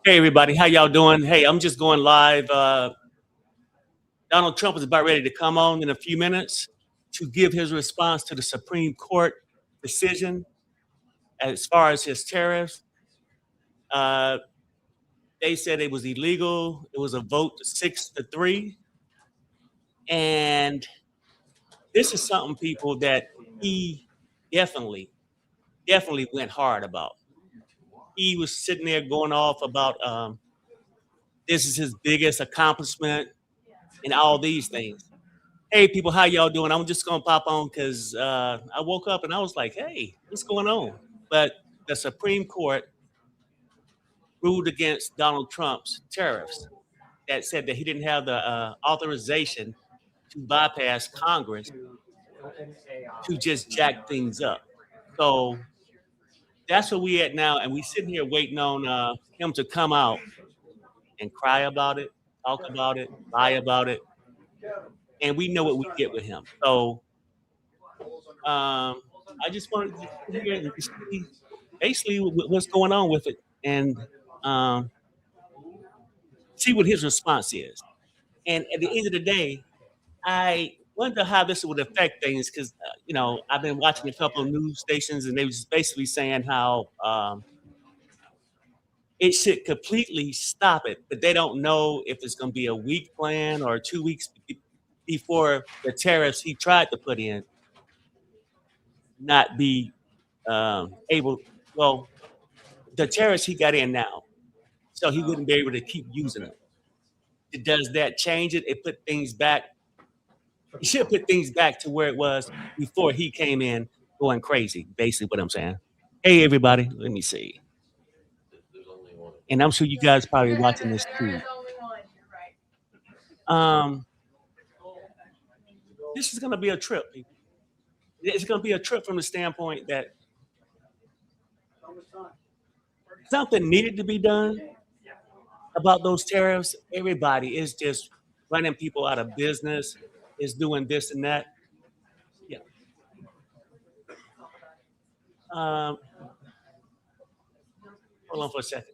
Hey everybody, how y'all doing? Hey, I'm just going live. Donald Trump is about ready to come on in a few minutes to give his response to the Supreme Court decision as far as his tariffs. Uh, they said it was illegal. It was a vote 6-3, and this is something people that he definitely, definitely went hard about. He was sitting there going off about this is his biggest accomplishment and all these things. Hey, people, how y'all doing? I'm just gonna pop on because I woke up and I was like, "Hey, what's going on?" But the Supreme Court ruled against Donald Trump's tariffs that said that he didn't have the authorization to bypass Congress to just jack things up. So that's where we at now, and we sitting here waiting on him to come out and cry about it, talk about it, lie about it, and we know what we get with him. So I just wanted to sit here and see basically what's going on with it and um, see what his response is. And at the end of the day, I wonder how this would affect things because I've been watching a couple of news stations and they was basically saying how it should completely stop it, but they don't know if it's going to be a week plan or 2 weeks before the tariffs he tried to put in not be able. Well, the tariffs he got in now, so he wouldn't be able to keep using them. Does that change it? It put things back. It should put things back to where it was before he came in going crazy. Basically, what I'm saying. Hey, everybody. Let me see. And I'm sure you guys probably watching this too. Um, this is going to be a trip, people. It's going to be a trip from the standpoint that something needed to be done about those tariffs. Everybody is just running people out of business, is doing this and that. Yeah. Um, hold on for a second.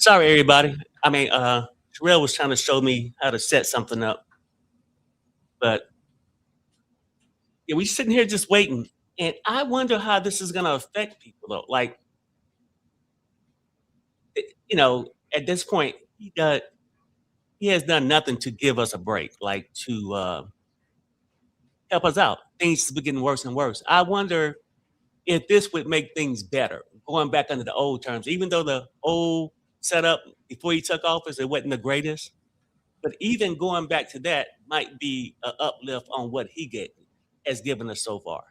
Sorry, everybody. I mean, Terrell was trying to show me how to set something up, but yeah, we sitting here just waiting, and I wonder how this is gonna affect people, though. Like, at this point, he has done nothing to give us a break, like to help us out. Things have been getting worse and worse. I wonder if this would make things better, going back under the old terms, even though the old setup before he took office, it wasn't the greatest. But even going back to that might be an uplift on what has given us so far.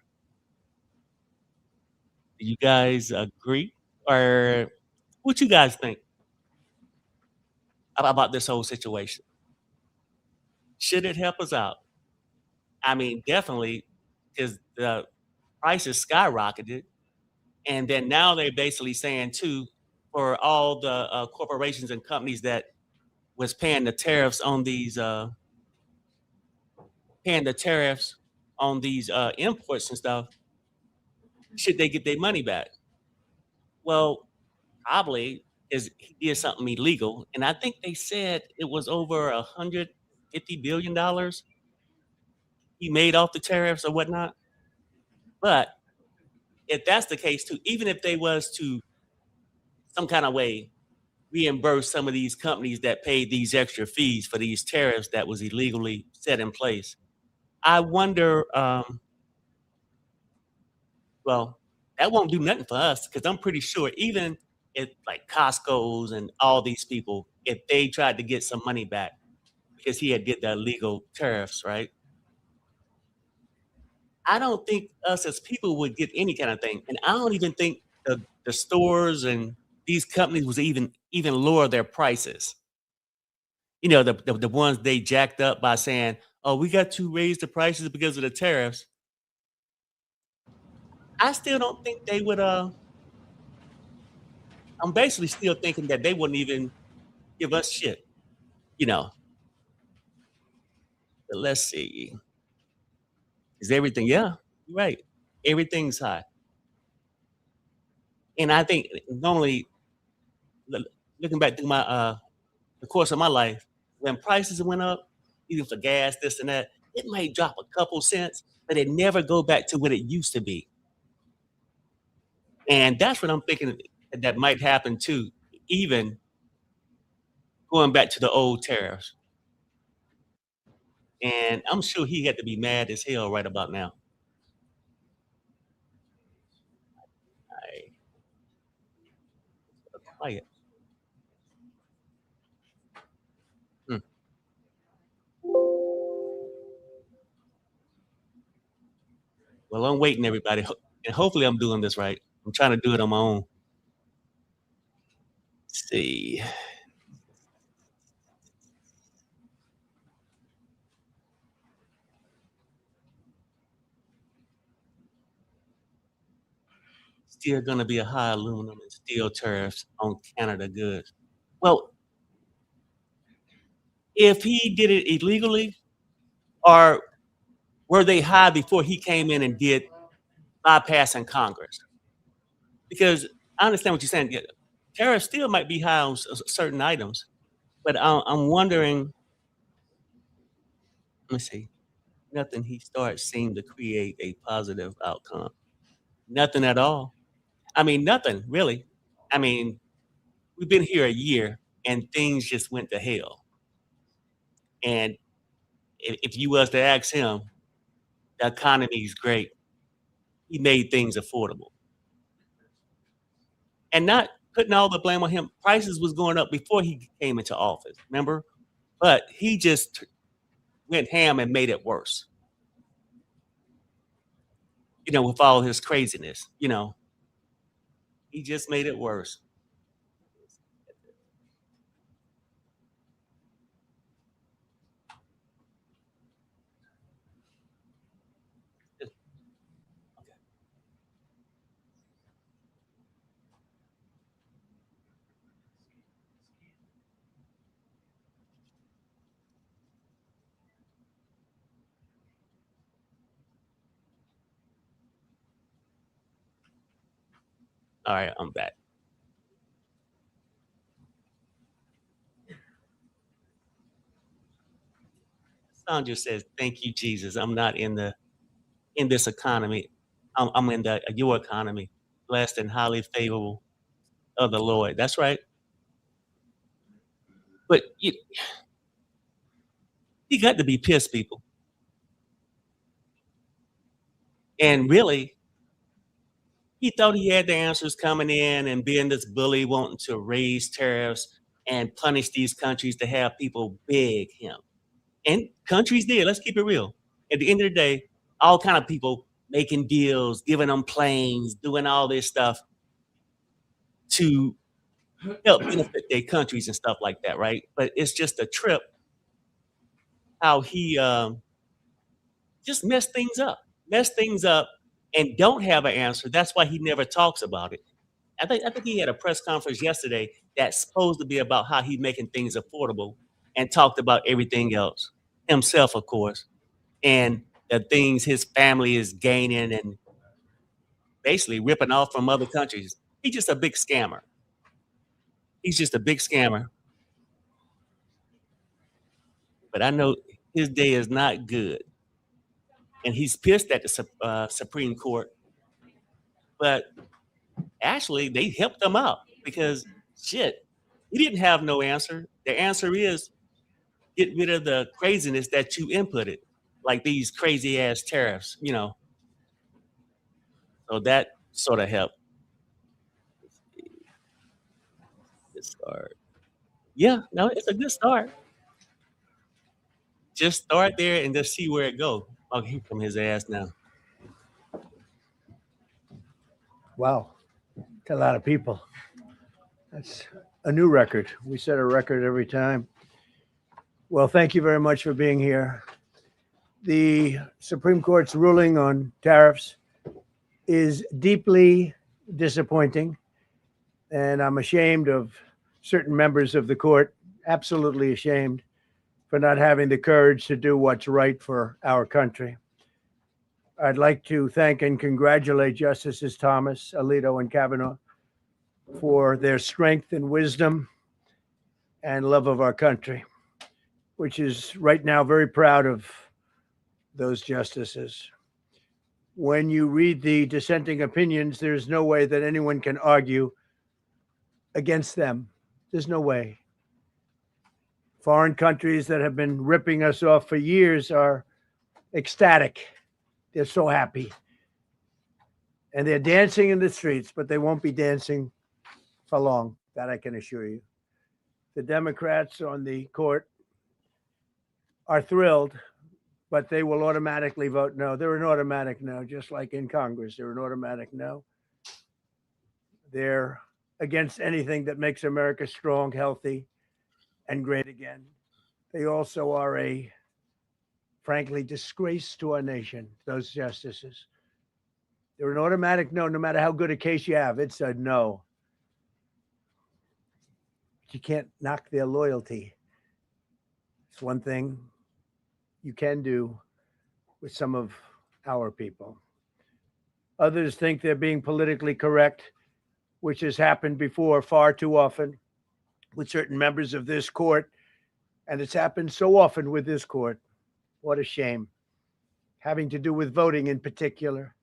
Do you guys agree? Or what you guys think about this whole situation? Should it help us out? I mean, definitely, because the prices skyrocketed. And then now they're basically saying, too, for all the corporations and companies that was paying the tariffs on these imports and stuff, should they get their money back? Well, probably is he did something illegal, and I think they said it was over $150 billion he made off the tariffs or whatnot. But if that's the case too, even if they was to some kind of way reimburse some of these companies that paid these extra fees for these tariffs that was illegally set in place, I wonder. Well, that won't do nothing for us because I'm pretty sure even if like Costco's and all these people, if they tried to get some money back because he had did the illegal tariffs, right? I don't think us as people would get any kind of thing, and I don't even think the stores and these companies was even lower their prices. The ones they jacked up by saying, "Oh, we got to raise the prices because of the tariffs." I still don't think they would. I'm basically still thinking that they wouldn't even give us shit. You know, but let's see. Is everything? Yeah, you're right. Everything's high, and I think normally l- looking back through my the course of my life, when prices went up, even for gas, this and that, it might drop a couple cents, but it never go back to what it used to be. And that's what I'm thinking that might happen too, even going back to the old tariffs. And I'm sure he had to be mad as hell right about now. I quiet. Hmm. Well, I'm waiting, everybody, and hopefully I'm doing this right. I'm trying to do it on my own. Let's see. Still going to be a high aluminum and steel tariffs on Canada goods. Well, if he did it illegally, or were they high before he came in and did bypassing Congress? Because I understand what you're saying. Yeah, tariffs still might be high on certain items, but I'm wondering. Let me see. Nothing he starts seemed to create a positive outcome. Nothing at all. I mean, nothing really. I mean, we've been here a year and things just went to hell. And if you was to ask him, the economy is great. He made things affordable. And not putting all the blame on him. Prices was going up before he came into office, remember? But he just went ham and made it worse, with all his craziness, he just made it worse. Okay. All right, I'm back. Sandra says, "Thank you, Jesus. I'm not in this economy. I'm in the your economy, blessed and highly favorable of the Lord." That's right. But you got to be pissed, people. And really, he thought he had the answers coming in and being this bully wanting to raise tariffs and punish these countries to have people beg him. And countries did. Let's keep it real. At the end of the day, all kind of people making deals, giving them planes, doing all this stuff to help benefit their countries and stuff like that, right? But it's just a trip how he just mess things up, and don't have an answer. That's why he never talks about it. I think he had a press conference yesterday that's supposed to be about how he's making things affordable, and talked about everything else himself, of course, and the things his family is gaining and basically ripping off from other countries. He's just a big scammer. He's just a big scammer. But I know his day is not good, and he's pissed at the Supreme Court. But actually, they helped him out because shit, he didn't have no answer. The answer is get rid of the craziness that you inputted, like these crazy ass tariffs. So that sort of helped. Good start. Yeah, no, it's a good start. Just start there and just see where it goes. Oh, he from his ass now. Wow, that's a lot of people. That's a new record. We set a record every time. Well, thank you very much for being here. The Supreme Court's ruling on tariffs is deeply disappointing, and I'm ashamed of certain members of the court, absolutely ashamed, for not having the courage to do what's right for our country. I'd like to thank and congratulate Justices Thomas, Alito, and Kavanaugh for their strength and wisdom and love of our country, which is right now very proud of those justices. When you read the dissenting opinions, there's no way that anyone can argue against them. There's no way. Foreign countries that have been ripping us off for years are ecstatic. They're so happy. And they're dancing in the streets, but they won't be dancing for long. That I can assure you. The Democrats on the court are thrilled, but they will automatically vote no. They're an automatic no, just like in Congress. They're an automatic no. They're against anything that makes America strong, healthy, and great again. They also are a, frankly, disgrace to our nation, those justices. They're an automatic no matter how good a case you have. It's a no. You can't knock their loyalty. It's one thing you can do with some of our people. Others think they're being politically correct, which has happened before far too often with certain members of this court. And it's happened so often with this court. What a shame. Having to do with voting in particular,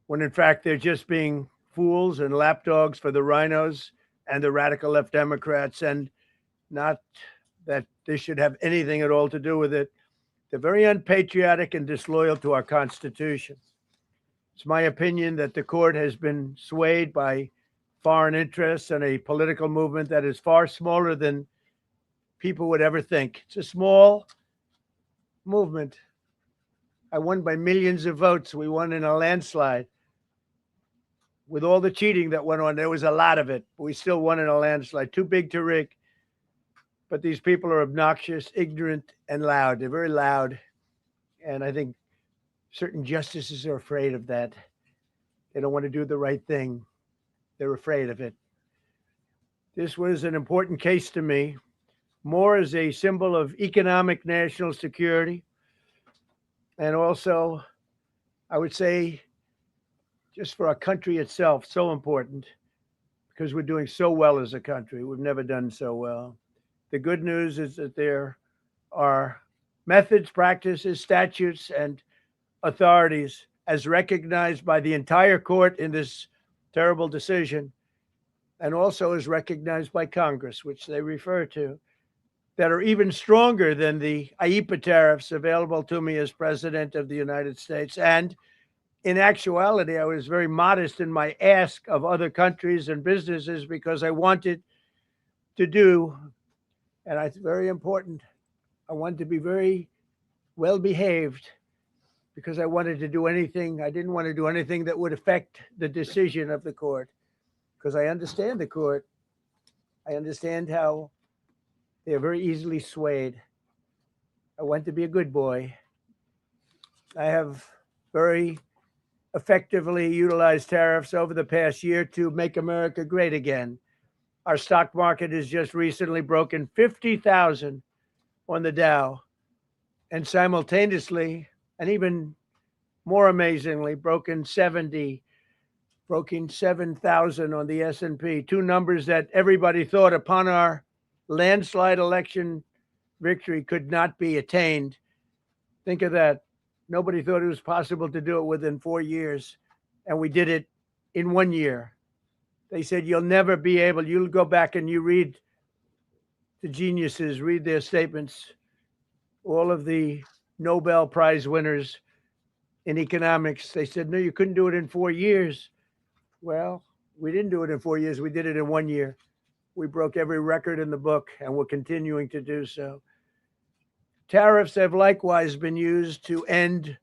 when in fact they're just being fools and lapdogs for the rhinos and the radical left Democrats, and not that this should have anything at all to do with it. They're very unpatriotic and disloyal to our Constitution. It's my opinion that the court has been swayed by foreign interests and a political movement that is far smaller than people would ever think. It's a small movement. I won by millions of votes. We won in a landslide. With all the cheating that went on, there was a lot of it. But we still won in a landslide. Too big to rig. But these people are obnoxious, ignorant, and loud. They're very loud. And I think certain justices are afraid of that. They don't want to do the right thing. They're afraid of it. This was an important case to me, more as a symbol of economic national security. And also, I would say, just for our country itself, so important, because we're doing so well as a country. We've never done so well. The good news is that there are methods, practices, statutes, and authorities as recognized by the entire court in this terrible decision, and also as recognized by Congress, which they refer to, that are even stronger than the IEEPA tariffs available to me as President of the United States. And in actuality, I was very modest in my ask of other countries and businesses because I wanted to do, and it's very important, I wanted to be very well behaved because I wanted to do anything, I didn't want to do anything that would affect the decision of the court, because I understand the court. I understand how they're very easily swayed. I want to be a good boy. I have very effectively utilized tariffs over the past year to make America great again. Our stock market has just recently broken 50,000 on the Dow, and simultaneously, and even more amazingly, broken 7,000 on the S&P, two numbers that everybody thought upon our landslide election victory could not be attained. Think of that. Nobody thought it was possible to do it within 4 years, and we did it in 1 year. They said, you'll never be able, you'll go back and you read the geniuses, read their statements, all of the Nobel Prize winners in economics. They said, no, you couldn't do it in 4 years. Well, we didn't do it in 4 years. We did it in 1 year. We broke every record in the book, and we're continuing to do so. Tariffs have likewise been used to end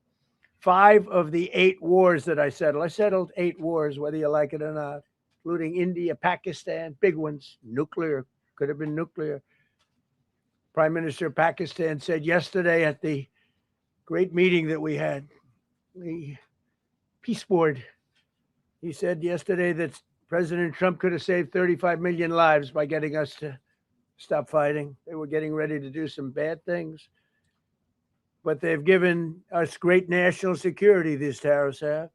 5 of the 8 wars that I settled. I settled 8 wars, whether you like it or not, including India, Pakistan, big ones, nuclear, could have been nuclear. Prime Minister of Pakistan said yesterday at the great meeting that we had, the Peace Board, he said yesterday that President Trump could have saved 35 million lives by getting us to stop fighting. They were getting ready to do some bad things. But they've given us great national security, these tariffs have.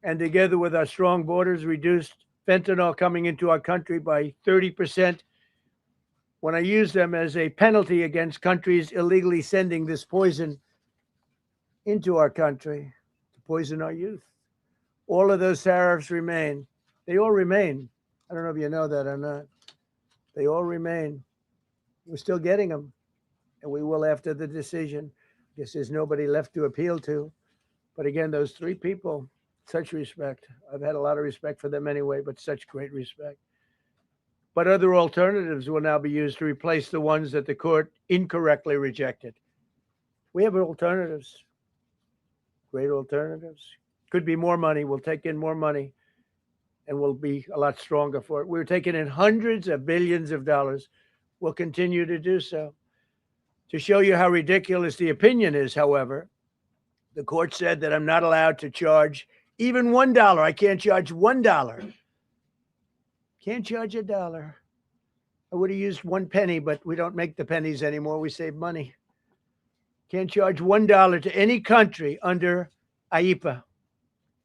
And together with our strong borders, reduced fentanyl coming into our country by 30%. When I use them as a penalty against countries illegally sending this poison into our country to poison our youth. All of those tariffs remain. They all remain. I don't know if you know that or not. They all remain. We're still getting them, and we will after the decision. I guess there's nobody left to appeal to. But again, those 3 people, such respect. I've had a lot of respect for them anyway, but such great respect. But other alternatives will now be used to replace the ones that the court incorrectly rejected. We have alternatives, great alternatives. Could be more money. We'll take in more money, and we'll be a lot stronger for it. We're taking in hundreds of billions of dollars. We'll continue to do so. To show you how ridiculous the opinion is, however, the court said that I'm not allowed to charge even $1. I can't charge $1. Can't charge $1. I would have used 1 penny, but we don't make the pennies anymore. We save money. Can't charge $1 to any country under IEEPA.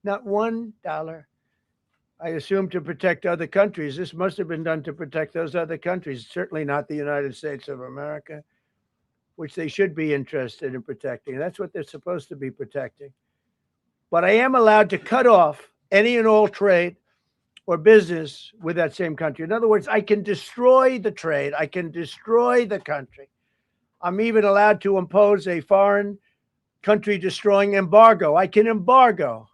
Not $1. I assume to protect other countries. This must have been done to protect those other countries, certainly not the United States of America, which they should be interested in protecting. That's what they're supposed to be protecting. But I am allowed to cut off any and all trade or business with that same country. In other words, I can destroy the trade. I can destroy the country. I'm even allowed to impose a foreign country destroying embargo. I can embargo.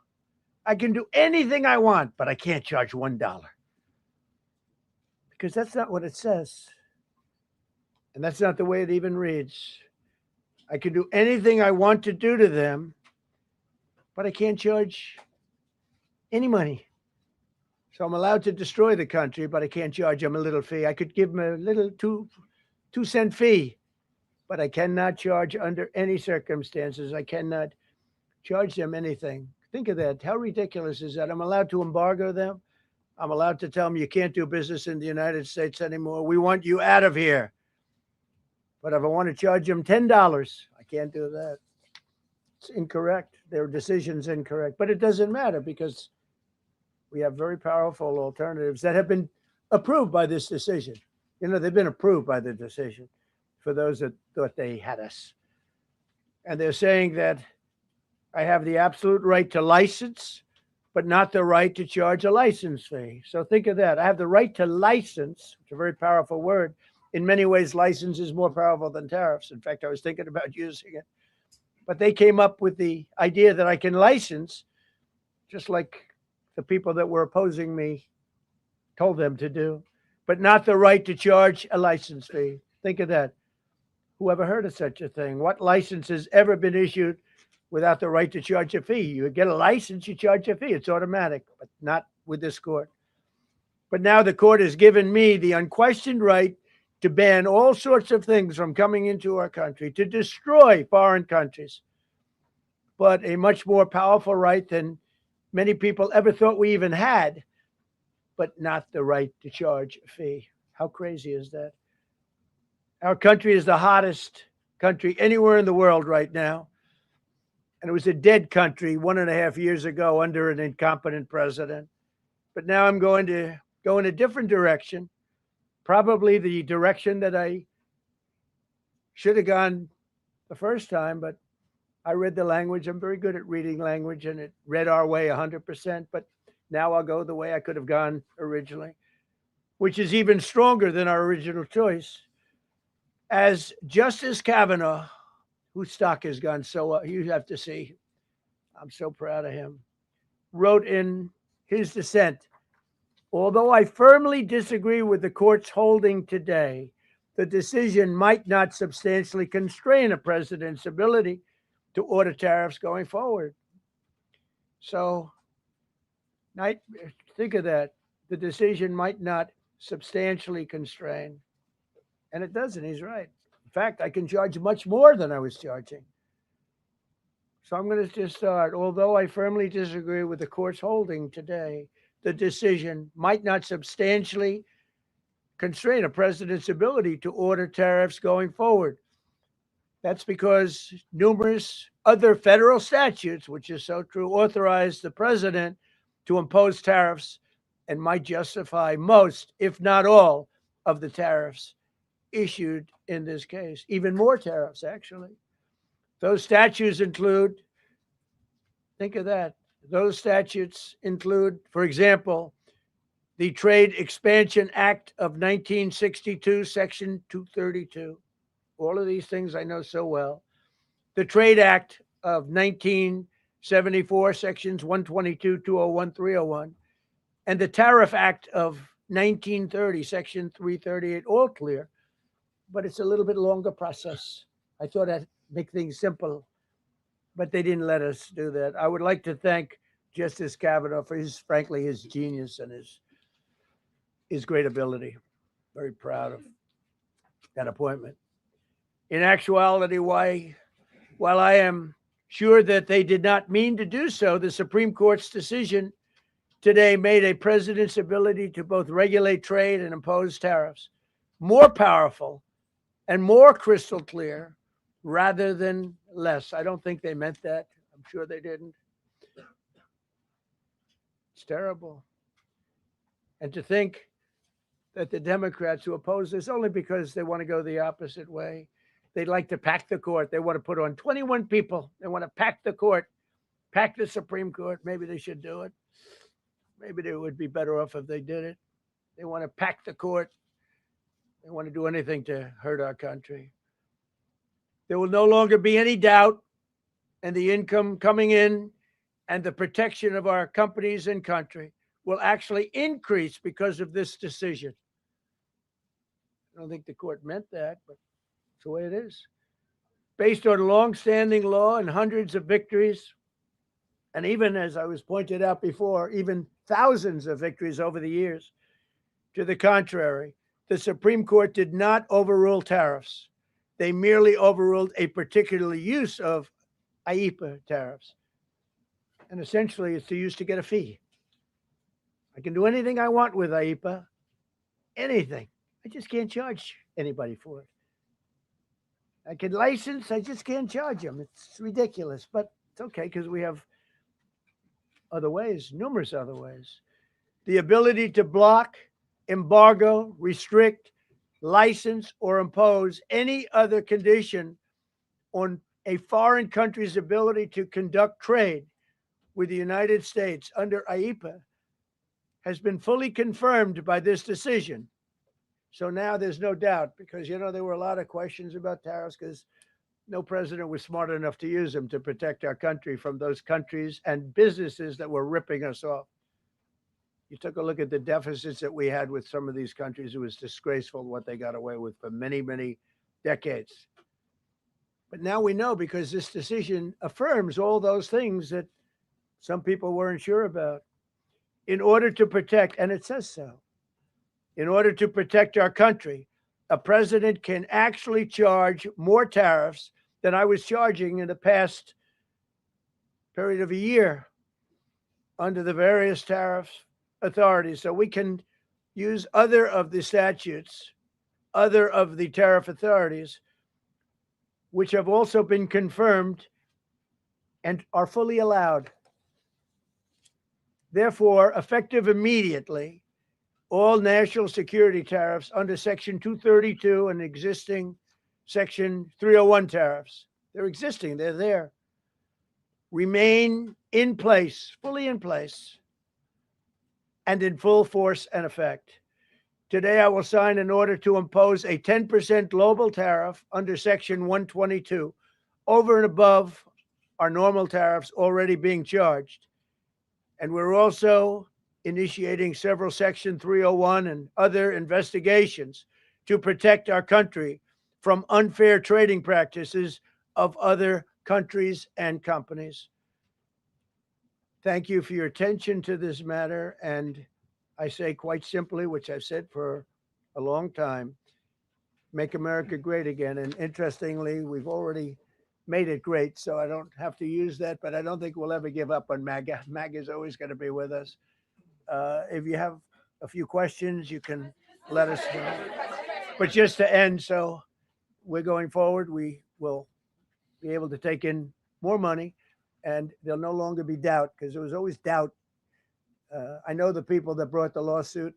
I can do anything I want, but I can't charge $1. Because that's not what it says. And that's not the way it even reads. I can do anything I want to do to them, but I can't charge any money. So I'm allowed to destroy the country, but I can't charge them a little fee. I could give them a little 2-cent fee, but I cannot charge under any circumstances. I cannot charge them anything. Think of that. How ridiculous is that? I'm allowed to embargo them. I'm allowed to tell them you can't do business in the United States anymore. We want you out of here. But if I want to charge them $10, I can't do that. It's incorrect. Their decision's incorrect. But it doesn't matter because we have very powerful alternatives that have been approved by this decision. You know, they've been approved by the decision for those that thought they had us. And they're saying that I have the absolute right to license, but not the right to charge a license fee. So think of that. I have the right to license, which is a very powerful word. In many ways, license is more powerful than tariffs. In fact, I was thinking about using it. But they came up with the idea that I can license, just like the people that were opposing me told them to do, but not the right to charge a license fee. Think of that. Who ever heard of such a thing? What license has ever been issued without the right to charge a fee? You get a license, you charge a fee. It's automatic, but not with this court. But now the court has given me the unquestioned right to ban all sorts of things from coming into our country, to destroy foreign countries, but a much more powerful right than many people ever thought we even had, but not the right to charge a fee. How crazy is that? Our country is the hottest country anywhere in the world right now. And it was a dead country 1.5 years ago under an incompetent president. But now I'm going to go in a different direction, probably the direction that I should have gone the first time, but I read the language. I'm very good at reading language, and it read our way 100%. But now I'll go the way I could have gone originally, which is even stronger than our original choice. As Justice Kavanaugh, whose stock has gone so well, you have to see, I'm so proud of him, wrote in his dissent, although I firmly disagree with the court's holding today, the decision might not substantially constrain a president's ability to order tariffs going forward. So, think of that. The decision might not substantially constrain. And it doesn't. He's right. In fact, I can charge much more than I was charging. So I'm going to just start. Although I firmly disagree with the court's holding today, the decision might not substantially constrain a president's ability to order tariffs going forward. That's because numerous other federal statutes, which is so true, authorize the president to impose tariffs and might justify most, if not all, of the tariffs issued in this case. Even more tariffs, actually. Those statutes include, think of that, those statutes include, for example, the Trade Expansion Act of 1962, Section 232. All of these things I know so well. The Trade Act of 1974, Sections 122, 201, 301, and the Tariff Act of 1930, Section 338, all clear, but it's a little bit longer process. I thought I'd make things simple, but they didn't let us do that. I would like to thank Justice Kavanaugh for frankly, his genius and his great ability. Very proud of that appointment. In actuality, while I am sure that they did not mean to do so, the Supreme Court's decision today made a president's ability to both regulate trade and impose tariffs more powerful and more crystal clear rather than less. I don't think they meant that. I'm sure they didn't. It's terrible. And to think that the Democrats who oppose this only because they want to go the opposite way, they'd like to pack the court. They want to put on 21 people. They want to pack the court, pack the Supreme Court. Maybe they should do it. Maybe they would be better off if they did it. They want to pack the court. They want to do anything to hurt our country. There will no longer be any doubt, and the income coming in and the protection of our companies and country will actually increase because of this decision. I don't think the court meant that, but it's the way it is. Based on long-standing law and hundreds of victories, and even, as I was pointed out before, even thousands of victories over the years, to the contrary, the Supreme Court did not overrule tariffs. They merely overruled a particular use of IEEPA tariffs. And essentially, it's used to get a fee. I can do anything I want with IEEPA, anything. I just can't charge anybody for it. I can license, I just can't charge them. It's ridiculous, but it's okay because we have other ways, numerous other ways. The ability to block, embargo, restrict, license, or impose any other condition on a foreign country's ability to conduct trade with the United States under IEEPA has been fully confirmed by this decision. So now there's no doubt, because, you know, there were a lot of questions about tariffs because no president was smart enough to use them to protect our country from those countries and businesses that were ripping us off. You took a look at the deficits that we had with some of these countries. It was disgraceful what they got away with for many, many decades. But now we know, because this decision affirms all those things that some people weren't sure about. In order to protect, and it says so, in order to protect our country, a president can actually charge more tariffs than I was charging in the past period of a year under the various tariff authorities. So we can use other of the statutes, other of the tariff authorities, which have also been confirmed and are fully allowed. Therefore, effective immediately, all national security tariffs under Section 232 and existing Section 301 tariffs, they're existing, they're there, remain in place, fully in place, and in full force and effect. Today, I will sign an order to impose a 10% global tariff under Section 122 over and above our normal tariffs already being charged. And we're also initiating several Section 301 and other investigations to protect our country from unfair trading practices of other countries and companies. Thank you for your attention to this matter. And I say quite simply, which I've said for a long time, make America great again. And interestingly, we've already made it great, so I don't have to use that, but I don't think we'll ever give up on MAGA. MAGA is always going to be with us. If you have a few questions, you can let us know. But just to end, so we're going forward, we will be able to take in more money, and there'll no longer be doubt, because there was always doubt. I know the people that brought the lawsuit,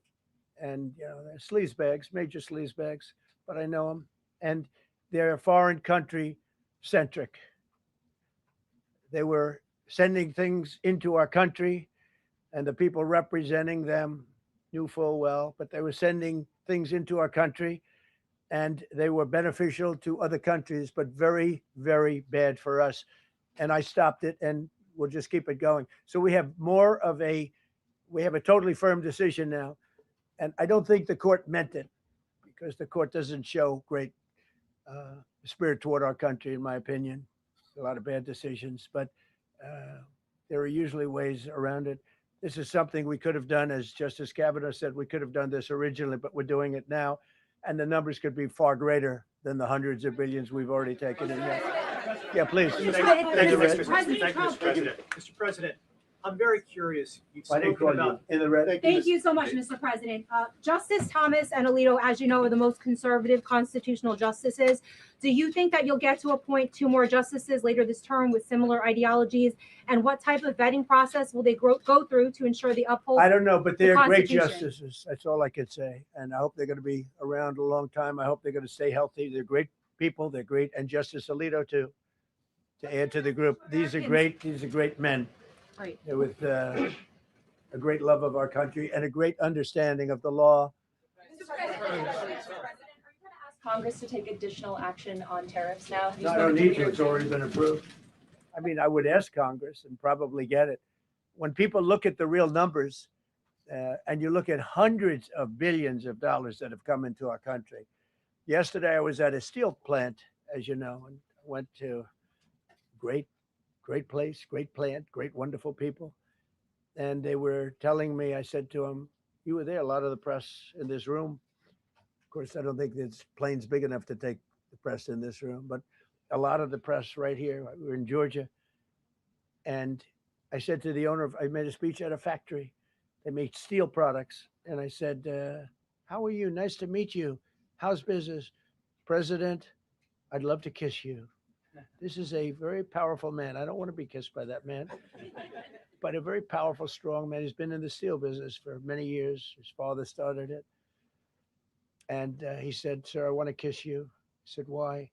and you know, they're sleazebags, major sleazebags, but I know them, and they're foreign country centric. They were sending things into our country, and the people representing them knew full well, but they were sending things into our country, and they were beneficial to other countries, but very, very bad for us. And I stopped it, and we'll just keep it going. So we have a totally firm decision now. And I don't think the court meant it, because the court doesn't show great spirit toward our country, in my opinion. A lot of bad decisions, but there are usually ways around it. This is something we could have done, as Justice Kavanaugh said, we could have done this originally, but we're doing it now. And the numbers could be far greater than the hundreds of billions we've already taken in. Yeah, please. Thank you, Mr. President. Mr. President, I'm very curious. You've spoken about in the red. Thank you so much, Mr. President. Justice Thomas and Alito, as you know, are the most conservative constitutional justices. Do you think that you'll get to appoint 2 more justices later this term with similar ideologies? And what type of vetting process will they go through to ensure they uphold? I don't know, but they're great Constitution? justices. That's all I could say. And I hope they're going to be around a long time. I hope they're going to stay healthy. They're great people. They're great. And Justice Alito, too, to add to the group. These are great men. Right. With a great love of our country and a great understanding of the law. Mr. President, are you going to ask Congress to take additional action on tariffs now? No, I don't need to. It's already been approved. I mean, I would ask Congress and probably get it. When people look at the real numbers, and you look at hundreds of billions of dollars that have come into our country. Yesterday, I was at a steel plant, as you know, and went to great place, great plant, great, wonderful people. And they were telling me, I said to them, you were there, a lot of the press in this room. Of course, I don't think this plane's big enough to take the press in this room, but a lot of the press right here. We're in Georgia. And I said to the owner, I made a speech at a factory. They make steel products. And I said, how are you? Nice to meet you. How's business? President, I'd love to kiss you. This is a very powerful man. I don't want to be kissed by that man, but a very powerful, strong man. He's been in the steel business for many years. His father started it. And he said, sir, I want to kiss you. I said, why?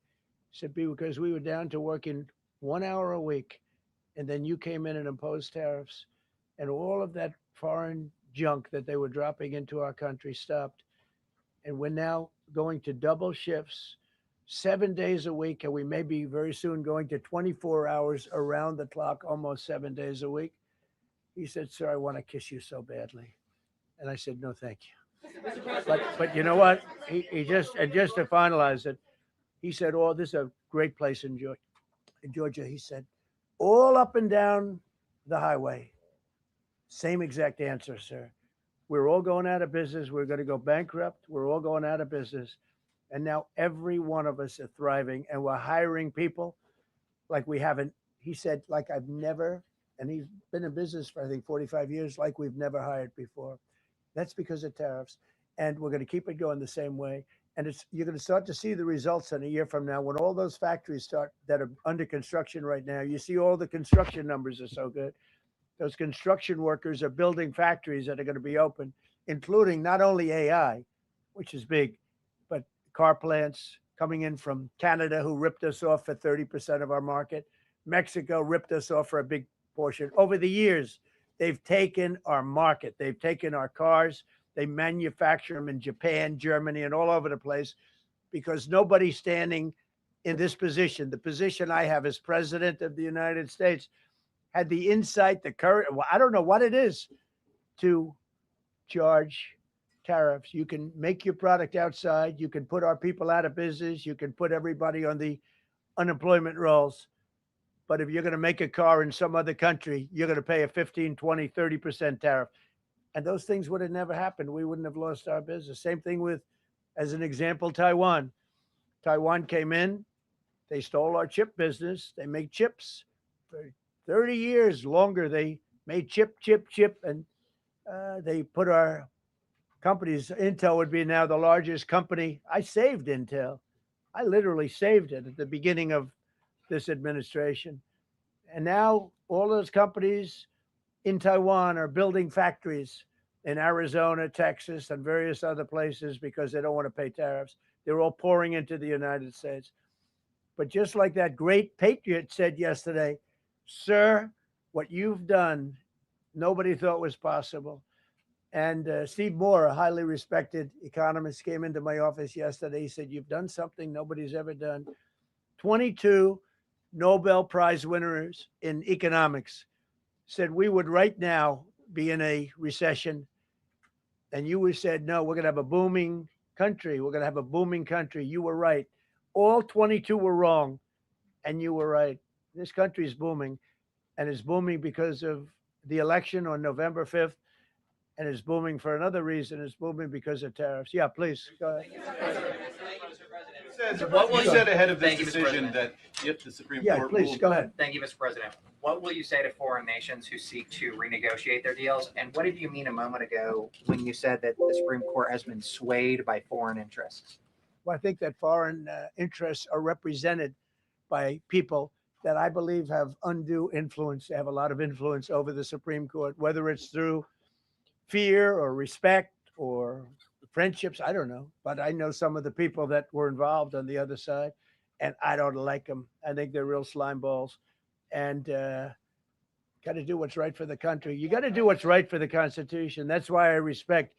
He Said, because we were down to working 1 hour a week, and then you came in and imposed tariffs, and all of that foreign junk that they were dropping into our country stopped. And we're now going to double shifts, 7 days a week, and we may be very soon going to 24 hours around the clock, almost 7 days a week. He said, sir, I want to kiss you so badly. And I said, no, thank you. But you know what? He just to finalize it, he said, oh, this is a great place in Georgia. He said, all up and down the highway, same exact answer, sir. We're all going out of business. We're going to go bankrupt. We're all going out of business. And now every one of us are thriving, and we're hiring people like we haven't. He said, like I've never, and he's been in business for, I think, 45 years, like we've never hired before. That's because of tariffs. And we're going to keep it going the same way. And you're going to start to see the results in a year from now when all those factories start that are under construction right now. You see all the construction numbers are so good. Those construction workers are building factories that are going to be open, including not only AI, which is big, but car plants coming in from Canada, who ripped us off for 30% of our market. Mexico ripped us off for a big portion. Over the years, they've taken our market. They've taken our cars. They manufacture them in Japan, Germany, and all over the place because nobody's standing in this position. The position I have as president of the United States had the insight, the courage, well, I don't know what it is, to charge tariffs. You can make your product outside. You can put our people out of business. You can put everybody on the unemployment rolls. But if you're going to make a car in some other country, you're going to pay a 15, 20, 30% tariff. And those things would have never happened. We wouldn't have lost our business. Same thing with, as an example, Taiwan. Taiwan came in. They stole our chip business. They make chips. For 30 years longer, they made chip. And they put our companies. Intel would be now the largest company. I saved Intel. I literally saved it at the beginning of this administration. And now all those companies in Taiwan are building factories in Arizona, Texas, and various other places because they don't want to pay tariffs. They're all pouring into the United States. But just like that great patriot said yesterday, sir, what you've done, nobody thought was possible. And Steve Moore, a highly respected economist, came into my office yesterday. He said, you've done something nobody's ever done. 22 Nobel Prize winners in economics said we would right now be in a recession. And you said, no, we're going to have a booming country. We're going to have a booming country. You were right. All 22 were wrong. And you were right. This country is booming. And it's booming because of the election on November 5th. And it's booming for another reason. It's booming because of tariffs. Yeah, please, go ahead. What was said ahead of this decision that if the Supreme Court please, ruled? go ahead. Thank you, Mr. President. What will you say to foreign nations who seek to renegotiate their deals? And what did you mean a moment ago when you said that the Supreme Court has been swayed by foreign interests? Well, I think that foreign interests are represented by people that I believe have undue influence. They have a lot of influence over the Supreme Court, whether it's through fear or respect or friendships. I don't know. But I know some of the people that were involved on the other side, and I don't like them. I think they're real slime balls. And got to do what's right for the country. You got to do what's right for the Constitution. That's why I respect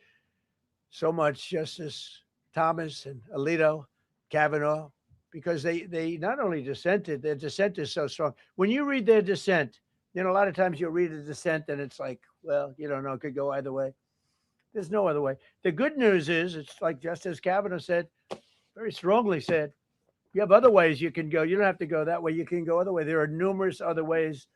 so much Justice Thomas and Alito, Kavanaugh, because they not only dissented, their dissent is so strong. When you read their dissent, a lot of times you'll read a dissent and it's like, well, you don't know, it could go either way. There's no other way. The good news is, it's like Justice Kavanaugh said, very strongly said, you have other ways you can go. You don't have to go that way. You can go other way. There are numerous other ways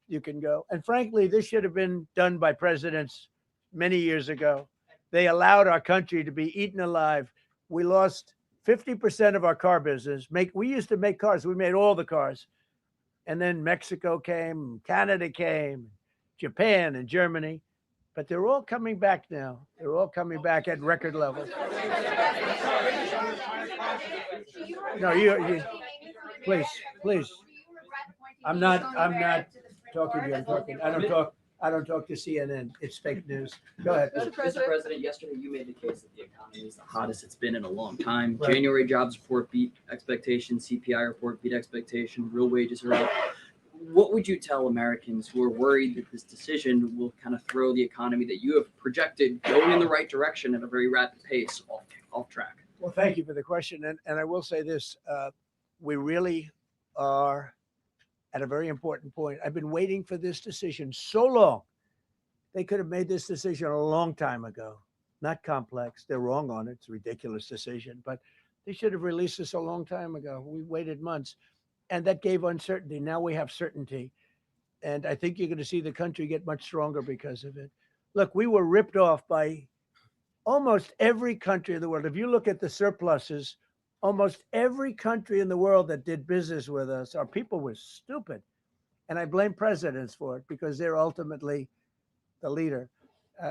you can go. And frankly, this should have been done by presidents many years ago. They allowed our country to be eaten alive. We lost 50% of our car business. We used to make cars. We made all the cars. And then Mexico came, Canada came, Japan and Germany. But they're all coming back now. They're all coming back at record levels. No, you please. I'm not talking to you. I don't talk. I don't talk to CNN. It's fake news. Go ahead. Mr. President, yesterday you made the case that the economy is the hottest it's been in a long time. Right. January jobs report beat expectations, CPI report beat expectation, real wages are up. What would you tell Americans who are worried that this decision will kind of throw the economy that you have projected going in the right direction at a very rapid pace off track? Well, thank you for the question. And I will say this, we really are at a very important point. I've been waiting for this decision so long. They could have made this decision a long time ago. Not complex. They're wrong on it. It's a ridiculous decision, but they should have released this a long time ago. We waited months, and that gave uncertainty. Now we have certainty. And I think you're going to see the country get much stronger because of it. Look, we were ripped off by almost every country in the world. If you look at the surpluses, almost every country in the world that did business with us, our people were stupid. And I blame presidents for it because they're ultimately the leader.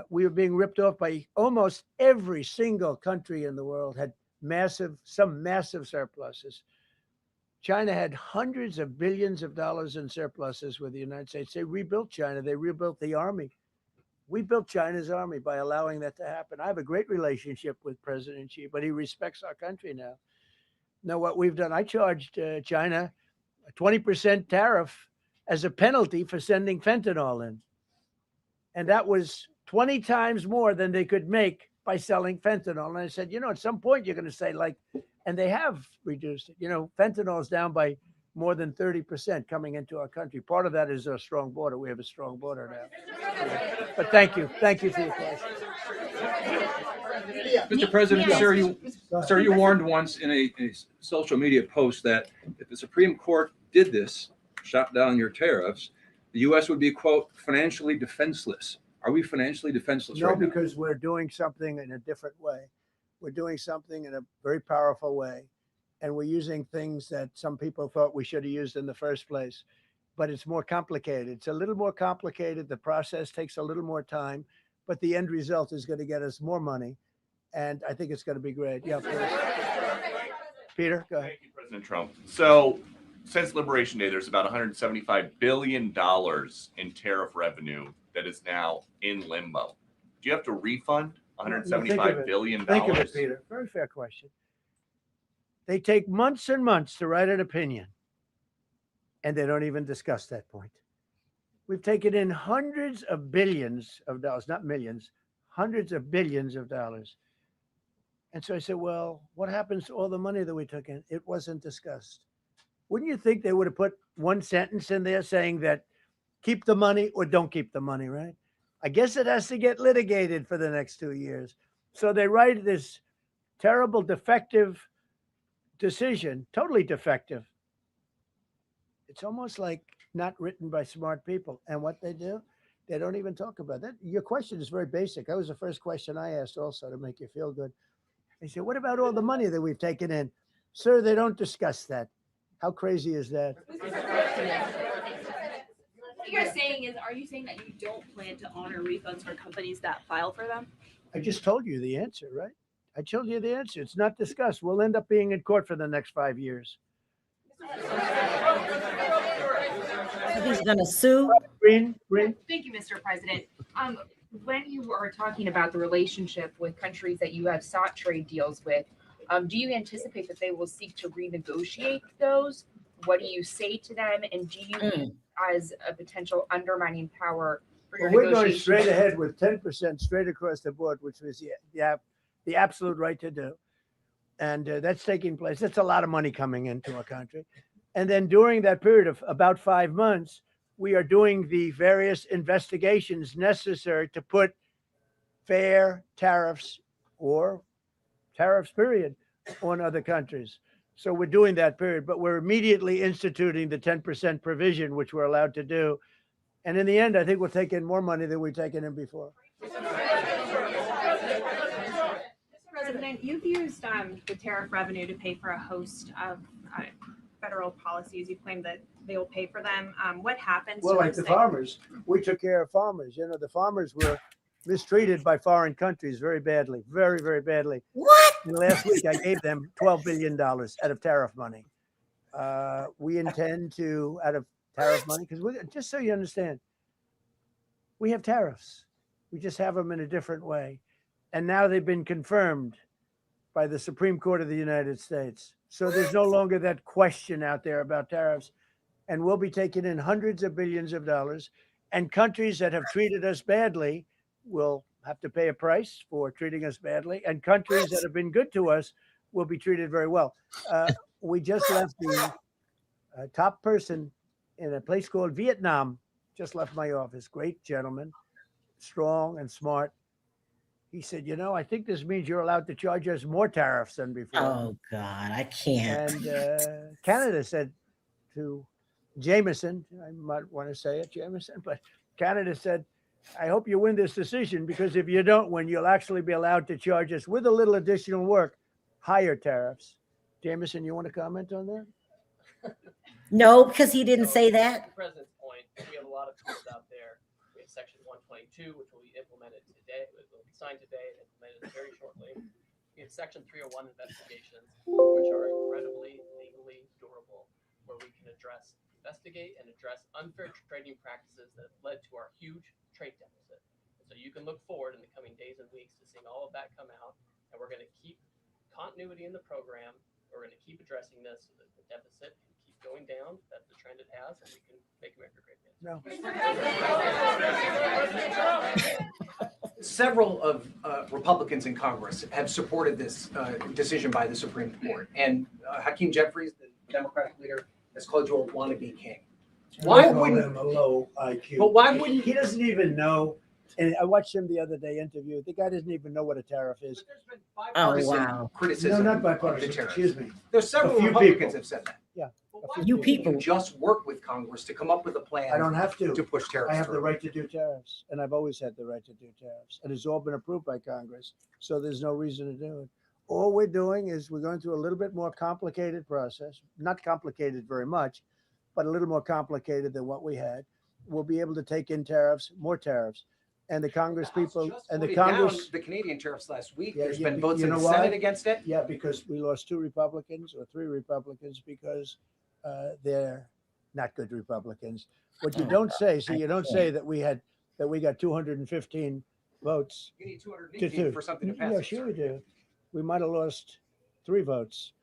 We were being ripped off by almost every single country in the world, had some massive surpluses. China had hundreds of billions of dollars in surpluses with the United States. They rebuilt China. They rebuilt the army. We built China's army by allowing that to happen. I have a great relationship with President Xi, but he respects our country now. Now, what we've done, I charged China a 20% tariff as a penalty for sending fentanyl in. And that was 20 times more than they could make by selling fentanyl. And I said, at some point you're going to say and they have reduced it. Fentanyl is down by more than 30% coming into our country. Part of that is a strong border. We have a strong border now. But thank you. Thank you for your question. Mr. President, sir, you warned once in a social media post that if the Supreme Court did this, shot down your tariffs, the U.S. would be, quote, financially defenseless. Are we financially defenseless right now? No, because we're doing something in a different way. We're doing something in a very powerful way. And we're using things that some people thought we should have used in the first place. But it's more complicated. It's a little more complicated. The process takes a little more time. But the end result is going to get us more money. And I think it's going to be great. Yeah, please. Peter, go ahead. Thank you, President Trump. So since Liberation Day, there's about $175 billion in tariff revenue that is now in limbo. Do you have to refund $175 billion? Think of it, Peter. Very fair question. They take months and months to write an opinion, and they don't even discuss that point. We've taken in hundreds of billions of dollars, not millions, hundreds of billions of dollars. And so I said, well, what happens to all the money that we took in? It wasn't discussed. Wouldn't you think they would have put one sentence in there saying that keep the money or don't keep the money, right? I guess it has to get litigated for the next 2 years. So they write this terrible, defective decision, totally defective. It's almost like not written by smart people. And what they do, they don't even talk about that. Your question is very basic. That was the first question I asked also to make you feel good. They said, what about all the money that we've taken in? Sir, they don't discuss that. How crazy is that? What you're saying is, are you saying that you don't plan to honor refunds for companies that file for them? I just told you the answer, right? I told you the answer. It's not discussed. We'll end up being in court for the next 5 years. He's going to sue. Green. Thank you, Mr. President. When you are talking about the relationship with countries that you have sought trade deals with, do you anticipate that they will seek to renegotiate those? What do you say to them? And do you as a potential undermining power for your We're going negotiations? straight ahead with 10% straight across the board, which was the absolute right to do. And that's taking place. That's a lot of money coming into our country. And then during that period of about 5 months, we are doing the various investigations necessary to put fair tariffs or tariffs, period, on other countries. So we're doing that period, but we're immediately instituting the 10% provision, which we're allowed to do. And in the end, I think we'll take in more money than we've taken in before. President, you've used the tariff revenue to pay for a host of federal policies. You claim that they will pay for them. What happens? Well, to like those the things? farmers, we took care of farmers. The farmers were mistreated by foreign countries very badly, very, very badly. What? And last week, I gave them $12 billion out of tariff money. We intend to, out of tariff money, because just so you understand, We have tariffs. We just have them in a different way. And now they've been confirmed by the Supreme Court of the United States. So there's no longer that question out there about tariffs. And we'll be taking in hundreds of billions of dollars. And countries that have treated us badly will have to pay a price for treating us badly. And countries that have been good to us will be treated very well. We just left the top person in a place called Vietnam, just left my office. Great gentleman, strong and smart. He said, you know, I think this means you're allowed to charge us more tariffs than before. Oh God, I can't. And Canada said to Jameson, I might want to say it, Jameson, but Canada said, I hope you win this decision, because if you don't win, you'll actually be allowed to charge us with a little additional work, higher tariffs. Jameson, you want to comment on that? No, because he didn't say that. To the president's point, we have a lot of tools out there. We have Section 122, which will be implemented today, will be signed today and implemented very shortly. We have Section 301 investigations, which are incredibly legally durable, where we can investigate and address unfair trading practices that have led to our huge trade deficit. So you can look forward in the coming days and weeks to seeing all of that come out, and we're going to keep continuity in the program. We're going to keep addressing this so that the deficit can keep going down. That's the trend it has, and we can make America great again. No. Several of Republicans in Congress have supported this decision by the Supreme Court. And Hakeem Jeffries, the Democratic leader, has called you a wannabe king. Why wouldn't him a low IQ? But why wouldn't he doesn't even know? And I watched him the other day interview. The guy doesn't even know what a tariff is. There's been bipartisan criticism. No, not of the bipartisan. tariffs. Excuse me. There's several A few Republicans people. have said that. Yeah. You people. You just work with Congress to come up with a plan. I don't have to. push tariffs. I have the through. right to do tariffs, and I've always had the right to do tariffs, and it's all been approved by Congress. So there's no reason to do it. All we're doing is we're going through a little bit more complicated process. Not complicated very much, but a little more complicated than what we had. We'll be able to take in tariffs, more tariffs, and the Congress people and the Voted down Congress. the Canadian tariffs last week. Yeah, There's yeah, been votes you in the know why? Senate against it. Yeah, because we lost 2 Republicans or 3 Republicans because they're not good Republicans. What you don't say, see, you don't say that we got 215 votes. You need to 218 two. for something to pass. Yeah, sure we do. We might have lost 3 votes,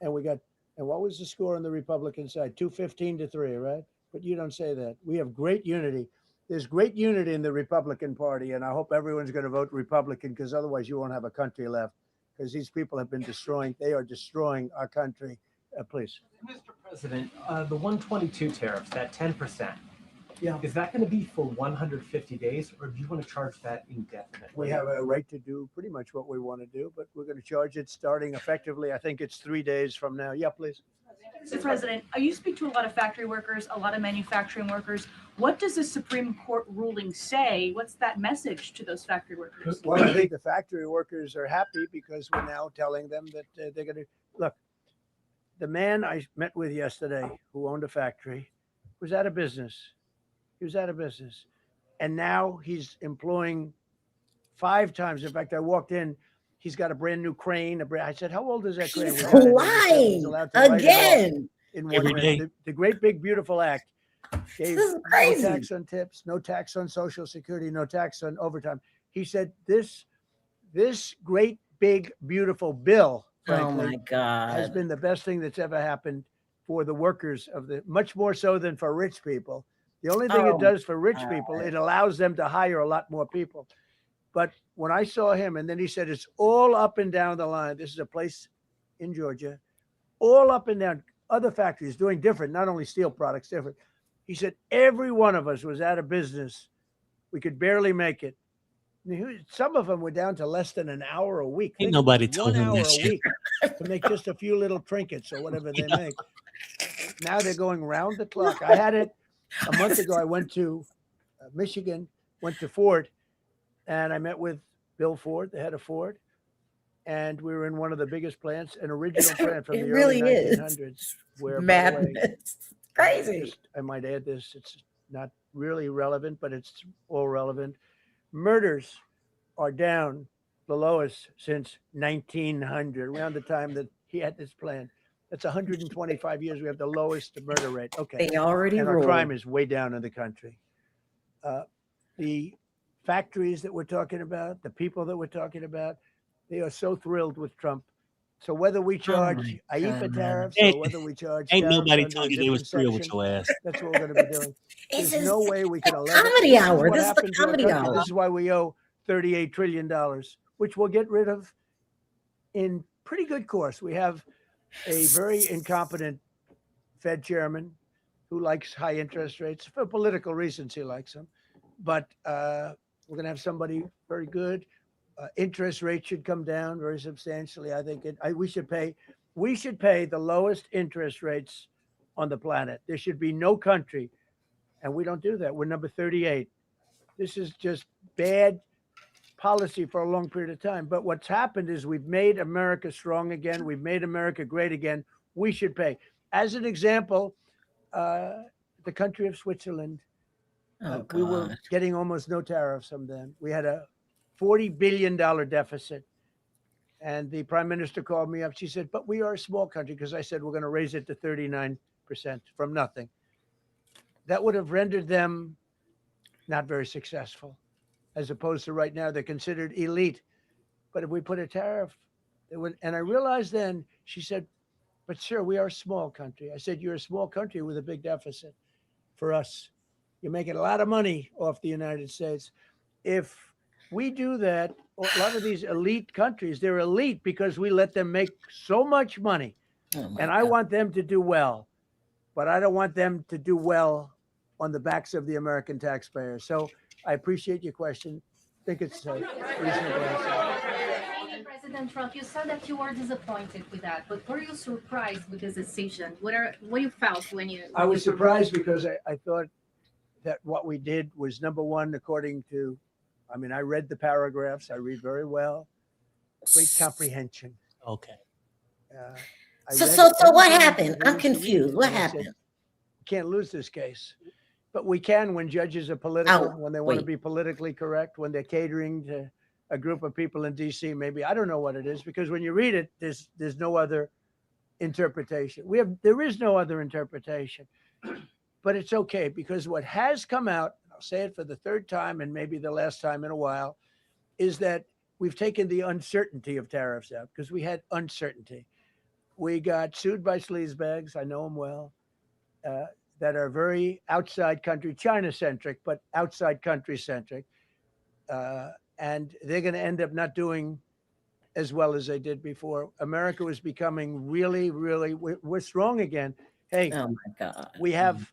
and what was the score on the Republican side? 215 to 3, right? But you don't say that. We have great unity. There's great unity in the Republican Party, and I hope everyone's going to vote Republican, because otherwise you won't have a country left, because these people have been they are destroying our country. Please. Mr. President, the 122 tariffs, that 10%, Yeah. is that going to be for 150 days, or do you want to charge that indefinitely? We have a right to do pretty much what we want to do, but we're going to charge it starting effectively. I think it's 3 days from now. Yeah, please. Mr. President, you speak to a lot of factory workers, a lot of manufacturing workers. What does the Supreme Court ruling say? What's that message to those factory workers? Well, I think the factory workers are happy because we're now telling them that they're going to look. The man I met with yesterday who owned a factory was out of business. He was out of business. And now he's employing 5 times. In fact, I walked in, he's got a brand new crane. I said, how old is that crane? He's We got it. He said lying he's allowed to write it off again. in one Every day. day. The Great Big Beautiful Act gave This is no crazy. tax on tips, no tax on Social Security, no tax on overtime. He said this great big beautiful bill, Oh frankly, my has God. been the best thing that's ever happened for the workers much more so than for rich people. The only thing Oh, it does for rich people, it allows them to hire a lot more people. But when I saw him, and then he said, it's all up and down the line. This is a place in Georgia, all up and down, other factories doing different, not only steel products, different. He said, every one of us was out of business. We could barely make it. Some of them were down to less than an hour a week. Ain't Think nobody 1 told him hour that a shit. week to make just a few little trinkets or whatever they make. Now they're going round the clock. I had it a month ago. I went to Michigan, went to Ford, and I met with Bill Ford, the head of Ford, and we were in one of the biggest plants, an original plant from It the really early is 1900s. Where, by the way, madness. Crazy. I might add this, it's not really relevant, but it's all relevant. Murders are down the lowest since 1900, around the time that he had this plan. That's 125 years. We have the lowest murder rate. Okay. They already And our ruled. crime is way down in the country. the factories that we're talking about, the people that we're talking about, they are so thrilled with Trump. So whether we charge IEEPA tariffs or whether we charge Ain't tariffs nobody under told a you they was different thrilled with section, your ass. that's what we're going to be doing. This There's is no way we can a elect. comedy This is hour. what This is the happened to our comedy country. hour. This is why we owe $38 trillion, which we'll get rid of in pretty good course. We have a very incompetent Fed chairman who likes high interest rates for political reasons. He likes them, but we're going to have somebody very good. Interest rates should come down very substantially. I think we should pay the lowest interest rates on the planet. There should be no country, and we don't do that. We're number 38. This is just bad policy for a long period of time. But what's happened is we've made America strong again. We've made America great again. We should pay. As an example, the country of Switzerland, we were getting almost no tariffs from them. We had a $40 billion deficit. And the prime minister called me up. She said, but we are a small country, because I said we're going to raise it to 39% from nothing. That would have rendered them not very successful, as opposed to right now, they're considered elite. But if we put a tariff, it would, and I realized then, she said, but sir, we are a small country. I said, you're a small country with a big deficit. For us, you're making a lot of money off the United States. If we do that, a lot of these elite countries, they're elite because we let them make so much money. And I want them to do well, but I don't want them to do well on the backs of the American taxpayer. So I appreciate your question. I think it's a reasonable answer. President Trump, you said that you were disappointed with that, but were you surprised with this decision? What you felt when you? I was surprised because I thought that what we did was, number one, according to, I mean, I read the paragraphs. I read very well. Great comprehension. Okay. So what happened? I'm confused. What happened? Can't lose this case, but we can when judges are political, when they want to be politically correct, when they're catering to a group of people in DC. Maybe I don't know what it is, because when you read it, there's no other interpretation. There is no other interpretation, but it's okay, because what has come out, I'll say it for the third time and maybe the last time in a while, is that we've taken the uncertainty of tariffs out, because we had uncertainty. We got sued by sleazebags, I know them well, that are very outside country, China-centric, but outside country-centric. And they're going to end up not doing as well as they did before. America was becoming really, really, we're strong again. Hey, oh my God, we have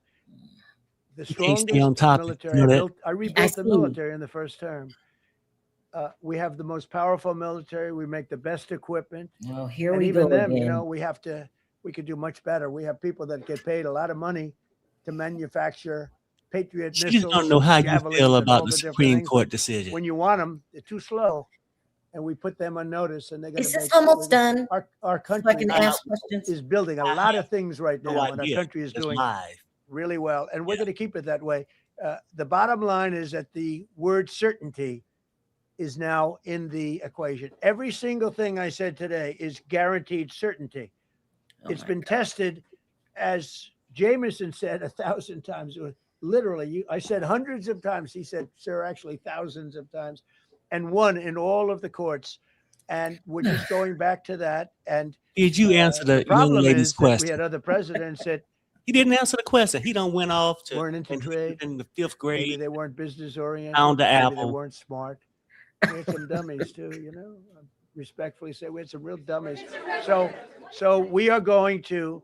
the Stay on strongest top. military. I rebuilt the military in the first term. We have the most powerful military. We make the best equipment. Well, here and we even go them, again. you know, we could do much better. We have people that get paid a lot of money to manufacture Patriot She missiles. just don't know how you javelins, feel and about all the different Supreme things. Court decision. When you want them, they're too slow, and we put them on notice, and they're going Is to this make. almost done? Our So I country can ask questions. is building a lot of things right no now, and our idea. country is It's doing live. really well, and we're going to keep it that way. The bottom line is that the word certainty is now in the equation. Every single thing I said today is guaranteed certainty. It's been tested, as Jameson said 1,000 times. Literally, I said hundreds of times. He said, sir, actually thousands of times, and won in all of the courts. And we're just going back to that. And did you answer the young problem lady's is that we question? had other presidents that He didn't answer the question. He don't went off to weren't into trade. in the fifth Maybe grade. they weren't business oriented. Found the Maybe they apple. weren't smart. We had some dummies too, you know. I respectfully say we had some real dummies. So we are going to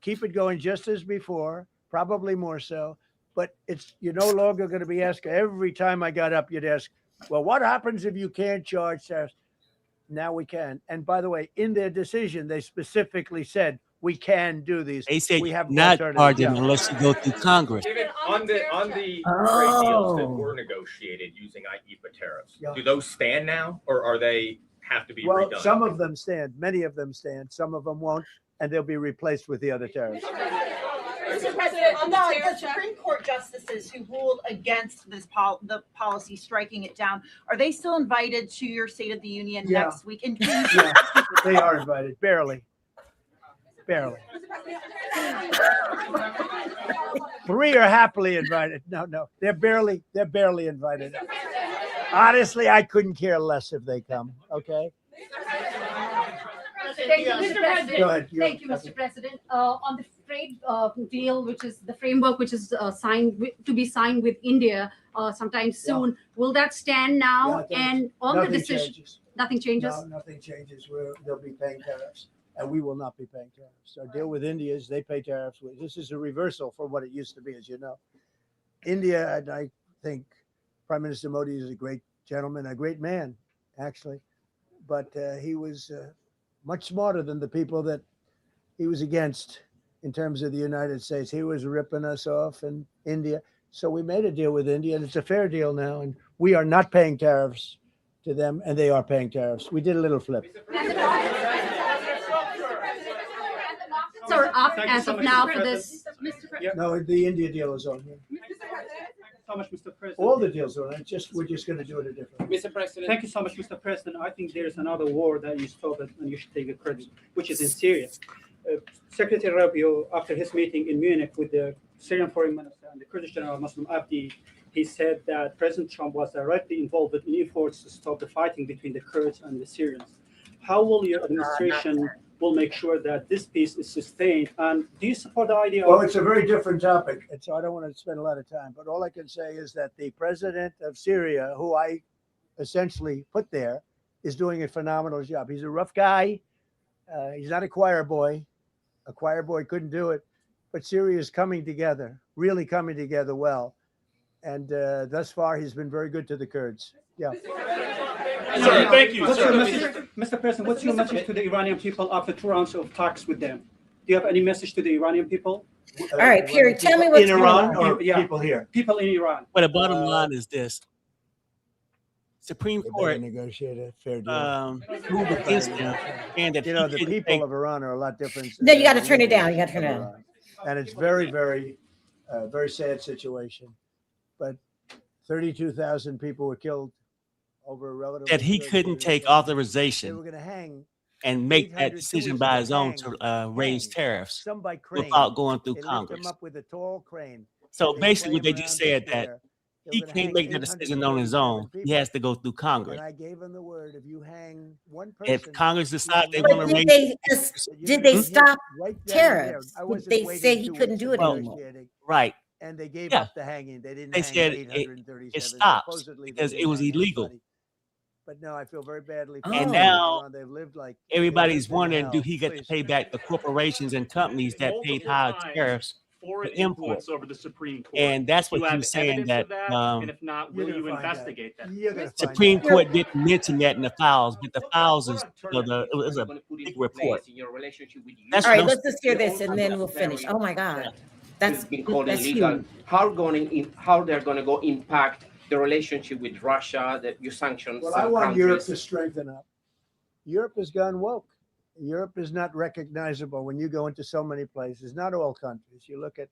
keep it going just as before, probably more so. But you're no longer going to be asked. Every time I got up, you'd ask, well, what happens if you can't charge tariffs? Now we can. And by the way, in their decision, they specifically said we can do these. They said we have not alternatives. charging Yeah. unless you go through Congress. David, on the trade deals that Oh. were negotiated using IEEPA tariffs, Yeah. do those stand now, or are they have to be Well, redone? some of them stand. Many of them stand. Some of them won't, and they'll be replaced with the other tariffs. Mr. President, on the Supreme Court justices who ruled against this the policy, striking it down, are they still invited to your State of the Union Yeah. next week? And Yeah, they are invited, barely. Barely. 3 are happily invited. No, they're barely invited. Honestly, I couldn't care less if they come. Okay. Thank you, Mr. President. Go ahead. Thank you, Mr. President. On the trade deal, which is the framework, which is to be signed with India sometime soon, will that stand now? Yeah, And on the nothing decision, changes. nothing changes? No, nothing changes. They'll be paying tariffs, and we will not be paying tariffs. Our deal with India is they pay tariffs. This is a reversal from what it used to be, as you know. India, and I think Prime Minister Modi is a great gentleman, a great man, actually, but he was much smarter than the people that he was against in terms of the United States. He was ripping us off in India. So we made a deal with India, and it's a fair deal now, and we are not paying tariffs to them, and they are paying tariffs. We did a little flip. Are up as of now for this. No, the India deal is on here. So much, Mr. President. All the deals are on. We're just going to do it a different way. Mr. President. Thank you so much, Mr. President. I think there is another war that you stopped and you should take the credit, which is in Syria. Secretary Rubio, after his meeting in Munich with the Syrian Foreign Minister and the Kurdish General Muslim Abdi, he said that President Trump was directly involved in efforts to stop the fighting between the Kurds and the Syrians. How will your administration will make sure that this peace is sustained? And do you support the idea Well, of... it's a very different topic, and so I don't want to spend a lot of time, but all I can say is that the president of Syria, who I essentially put there, is doing a phenomenal job. He's a rough guy. He's not a choir boy. A choir boy couldn't do it, but Syria is coming together, really coming together well. And thus far, he's been very good to the Kurds. Yeah. Sir, thank you. Mr. President, what's your message to the Iranian people after 2 rounds of talks with them? Do you have any message to the Iranian people? All right, Pierre, tell me what's in Iran or people here? People in Iran. Well, the bottom line is this: Supreme They better Court negotiate a fair deal. ruled against them, and that You know, he the couldn't people take- of Iran are a lot different. No, you got to turn it down. You got to turn it down. And it's very, very, very sad situation. But 32,000 people were killed over a relatively that he short couldn't period of take time. They authorization were going to hang and make that 800 decision Jews by were his own hanged, to raise tariffs some by crane. without going through They lift Congress. them up with a tall crane. So They basically, play they him just around said the that square. They were he gonna can't hang make that decision on his 837 own. He people. has to go through Congress. And I gave him the word, if you hang one person. If Congress decides they But want to did raise, they stop right then and there. tariffs? I wasn't They waiting say he 2 couldn't weeks do of it anymore. negotiating, right? And they gave Yeah. up the hanging. They didn't They hang said 837. it stops Supposedly they because didn't it was hang illegal. anybody. But no, I feel very badly. for And them. now They've lived like everybody's they've lived in wondering, do hell. he get to pay back the corporations and companies that paid higher tariffs for for import? influence over the Supreme Court. And that's what Do you he have was saying evidence that, of and if not, will You're you gonna find out. investigate that? You're gonna find Supreme out. Court didn't mention that in the files, but the files is it was a big report. That's All right, no- let's just hear this and then we'll finish. Oh my God, that's called that's illegal. huge. How they're going to go impact the relationship with Russia, that you sanction Well, some I want countries. Europe to strengthen up. Europe has gone woke. Europe is not recognizable when you go into so many places. Not all countries. You look at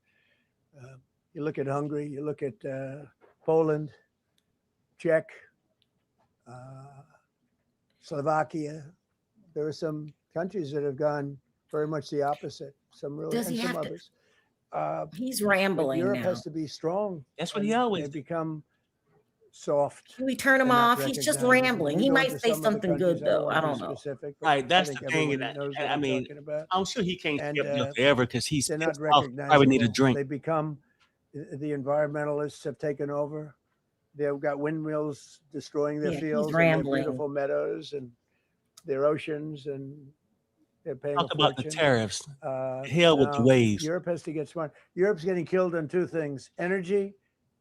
Hungary. You look at Poland, Czech, Slovakia. There are some countries that have gone very much the opposite. Some really Does and he some have to- others. He's But rambling Europe now. has to be strong. That's what he and always they become soft. Can we turn him and not off? He's just recognizable. rambling. You He go might into say some of the something good countries, though. I wanna don't be know. specific, but Right, I that's think the thing. everyone knows what I I'm mean, talking about. I'm sure he can't And, stay up there forever because he's they're not pissed off. Probably need a recognizable. drink. They become the environmentalists have taken over. They've got windmills destroying their Yeah, he's fields and their rambling. beautiful meadows and their oceans, and they're paying Talk a about the fortune. tariffs. Hell with the no, waves. Europe has to get smart. Europe's getting killed on 2 things: energy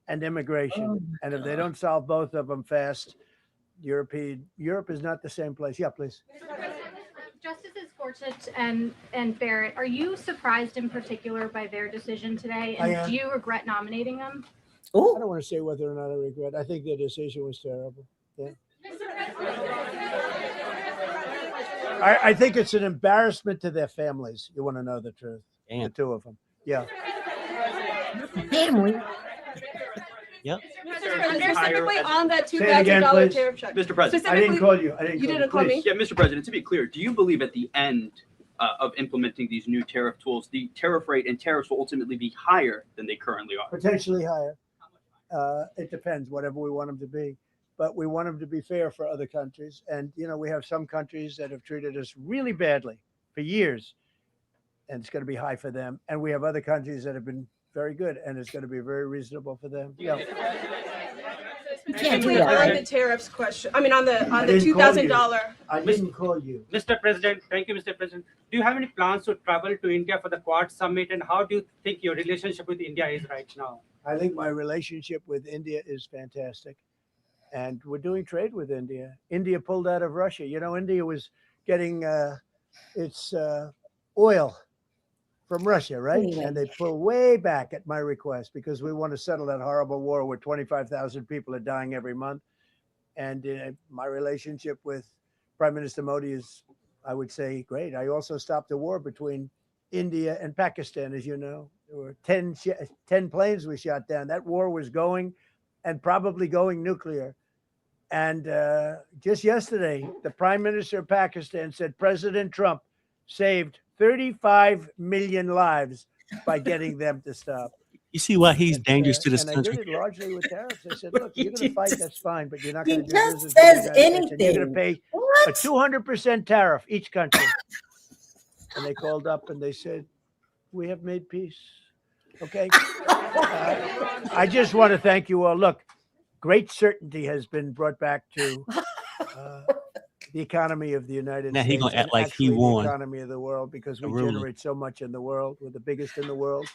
and immigration. Oh, And if they don't solve both of them fast, Europe is not the same place. Yeah, please. Justices Gorsuch and Barrett, are you surprised in particular by their decision today? I And am. do you regret nominating them? I don't want to say whether or not I regret. I think their decision was terrible. Yeah. I think it's an embarrassment to their families. You want to know the truth? Damn. The 2 of them. Yeah. Family. Yep. Specifically on that Say it again, $2,000 please. tariff check. Mr. President. I didn't call you. I didn't You call didn't call me? Yeah, Mr. President, to be clear, do you believe at the end of implementing these new tariff tools, the tariff rate and tariffs will ultimately be higher than they currently are. Potentially higher. It depends, whatever we want them to be. But we want them to be fair for other countries. And, you know, we have some countries that have treated us really badly for years, and it's going to be high for them. And we have other countries that have been very good, and it's going to be very reasonable for them. Yeah. can't do On that. the tariffs question, I mean, on the I didn't call you. $2,000. I didn't call you. Mr. President, thank you, Mr. President. Do you have any plans to travel to India for the Quad Summit, and how do you think your relationship with India is right now? I think my relationship with India is fantastic. And we're doing trade with India. India pulled out of Russia. You know, India was getting its oil from Russia, right? Yeah. And they pulled way back at my request because we want to settle that horrible war where 25,000 people are dying every month. And my relationship with Prime Minister Modi is, I would say, great. I also stopped a war between India and Pakistan, as you know. There were 10 planes we shot down. That war was going and probably going nuclear. And just yesterday, the Prime Minister of Pakistan said President Trump saved 35 million lives by getting them to stop. You see why he's dangerous to this And I country? did it largely with tariffs. I said, look, you're going to fight, that's fine, but you're not He going to do just business with says the United States, and you're going to anything. pay a 200% tariff each country. And they called up and they said, we have made peace. Okay. I just want to thank you all. Look, great certainty has been brought back to the economy of the United Now States. he gonna act and like he actually won. the economy of the world, because we Really. generate so much in the world. We're the biggest in the world,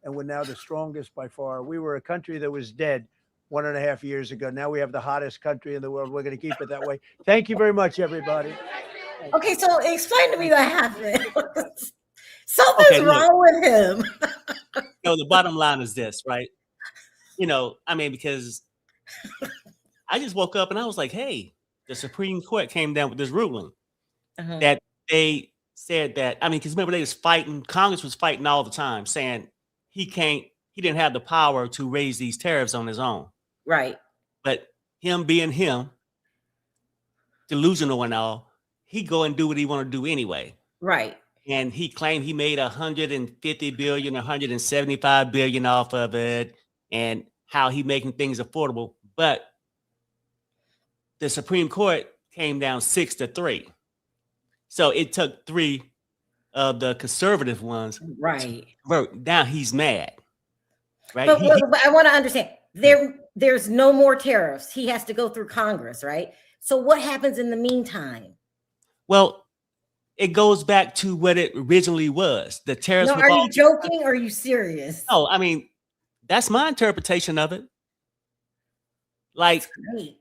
and we're now the strongest by far. We were a country that was dead 1.5 years ago. Now we have the hottest country in the world. We're going to keep it that way. Thank you very much, everybody. Okay, so explain to me what happened. Something's Okay, look. wrong with him. No, the bottom line is this, right? You know, I mean, because I just woke up and I was like, hey, the Supreme Court came down with this ruling that they said that, I mean, because remember they was fighting, Congress was fighting all the time saying he didn't have the power to raise these tariffs on his own. Right. But him being him, delusional and all, he go and do what he want to do anyway. Right. And he claimed he made 150 billion, 175 billion off of it, and how he making things affordable. But the Supreme Court came down 6-3. So it took 3 of the conservative ones. Right. Now he's mad. Right. But, but I want to understand. There's no more tariffs. He has to go through Congress, right? So what happens in the meantime? Well, it goes back to what it originally was. The tariffs. No, were are you all- joking or are you serious? No, I mean, that's my interpretation of it. Like, Great.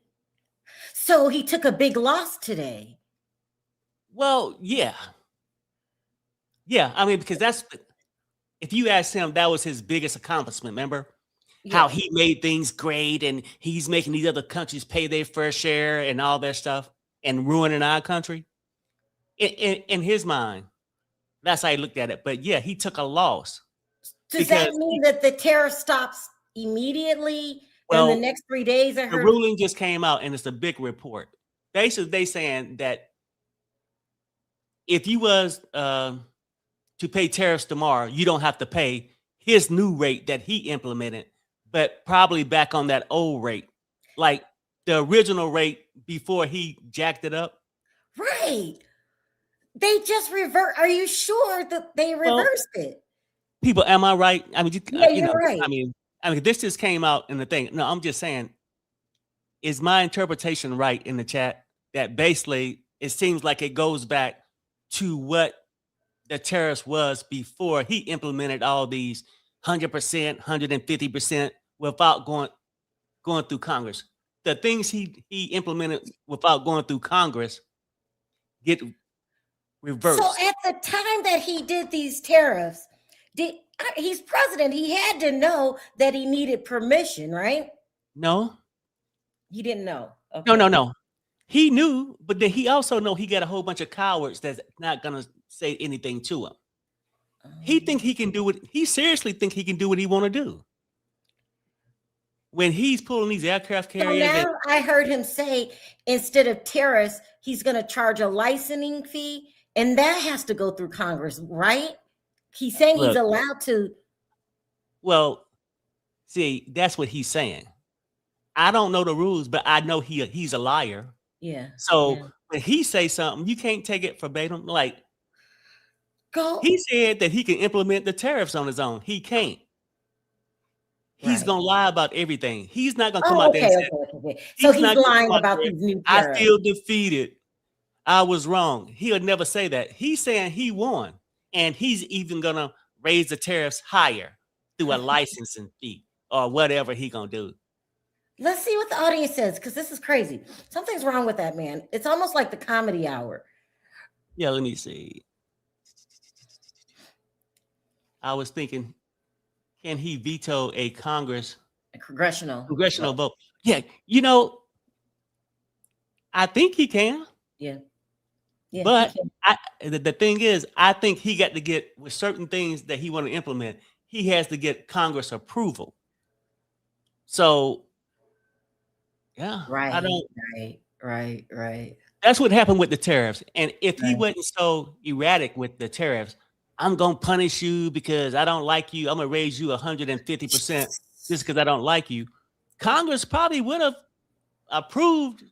So he took a big loss today. well, yeah. Yeah, I mean, because if you ask him, that was his biggest accomplishment, remember? How he made things great and he's making these other countries pay their fair share and all that stuff and ruining our country. In his mind, that's how he looked at it. But yeah, he took a loss. Does that because mean that the tariff stops immediately Well, in the next 3 days? I the heard. ruling just came out and it's a big report. Basically, they saying that if you was to pay tariffs tomorrow, you don't have to pay his new rate that he implemented, but probably back on that old rate, like the original rate before he jacked it up. Right. They just revert. Are you sure that they reversed it? People, am I right? I mean, Yeah, you you're know, right. I mean, this just came out in the thing. No, I'm just saying, is my interpretation right in the chat that basically it seems like it goes back to what the tariffs was before he implemented all these 100%, 150% without going through Congress. The things he implemented without going through Congress get reversed. So at the time that he did these tariffs, he's president. He had to know that he needed permission, right? No, He didn't know. no. He knew, but then he also know he got a whole bunch of cowards that's not gonna say anything to him. He think he can do it. He seriously think he can do what he want to do. When he's pulling these aircraft So carriers, now I heard him say instead of tariffs, he's going to charge a licensing fee And that has to go through Congress, right? He's saying he's Look. allowed to. Well, see, that's what he's saying. I don't know the rules, but I know he's a liar. Yeah. So yeah. when he say something, you can't take it verbatim. Like Go. he said that he can implement the tariffs on his own. He can't. He's Right. gonna lie about everything. He's not gonna come Oh, out there okay, and say, okay. So he's not gonna lying come out about there, these new I tariffs. feel defeated. I was wrong. He'll never say that. He's saying he won, and he's even gonna raise the tariffs higher through a licensing fee or whatever he gonna do. Let's see what the audience says, because this is crazy. Something's wrong with that, man. It's almost like the comedy hour. Yeah, let me see. I was thinking, can he veto a congressional vote? Yeah, you know, I think he can. Yeah. Yeah, But the thing is, I think he got to get with certain things that he want to implement. He has to get Congress approval. So, yeah, I don't. Right. That's what happened with the tariffs. And if he wasn't so erratic with the tariffs, I'm gonna punish you because I don't like you. I'm gonna raise you 150% just because I don't like you. Congress probably would have approved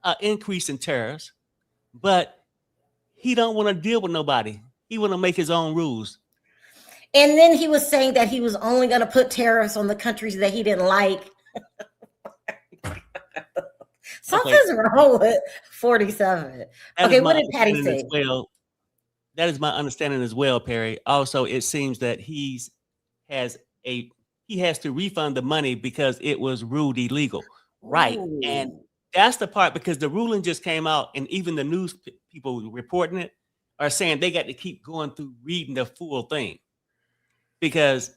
an increase in tariffs, but he don't want to deal with nobody. He want to make his own rules. And then he was saying that he was only going to put tariffs on the countries that he didn't like. Something's wrong with 47. Okay, what did Patty say? Well, that is my understanding as well, Perry. Also, it seems that he has to refund the money because it was ruled illegal. Right. And that's the part, because the ruling just came out, and even the news people reporting it are saying they got to keep going through reading the full thing. Because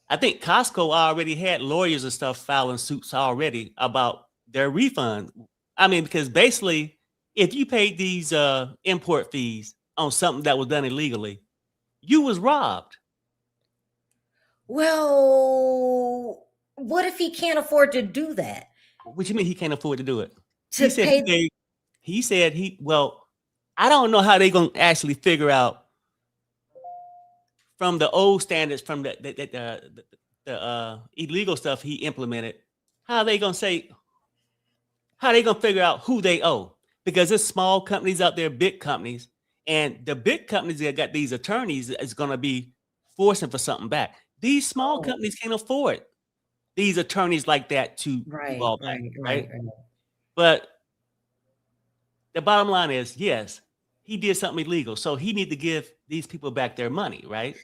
I think Costco already had lawyers and stuff filing suits already about their refund. I mean, because basically, if you paid these import fees on something that was done illegally, you was robbed. Well, what if he can't afford to do that? What you mean he can't afford to do it? To He said well, I don't know how they're gonna actually figure out from the old standards, from the illegal stuff he implemented, how they gonna figure out who they owe? Because there's small companies out there, big companies, and the big companies that got these attorneys is gonna be forcing for something back. These small companies can't afford these attorneys like that to do all that, right? But the bottom line is, yes, he did something illegal, so he need to give these people back their money, right?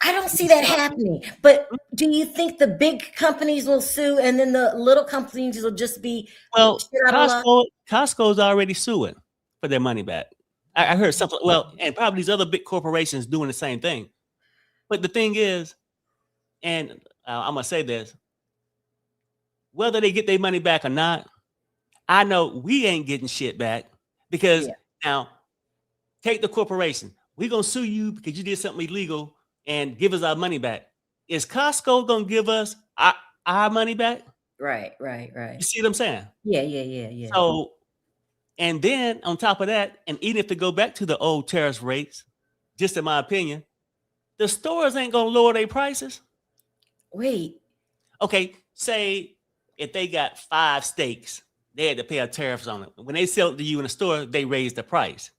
I don't see that happening. But do you think the big companies will sue and then the little companies will just be Costco's already suing for their money back. I heard something. Well, and probably these other big corporations doing the same thing. But the thing is, and I'm gonna say this, whether they get their money back or not, I know we ain't getting shit back, because now take the corporation. We're gonna sue you because you did something illegal and give us our money back. Is Costco gonna give us our money back? Right. You see what I'm saying? Yeah. So, and then on top of that, and even if they go back to the old tariff rates, just in my opinion, the stores ain't gonna lower their prices. Wait. Okay, say if they got 5 steaks, they had to pay a tariffs on it. When they sell it to you in the store, they raise the price.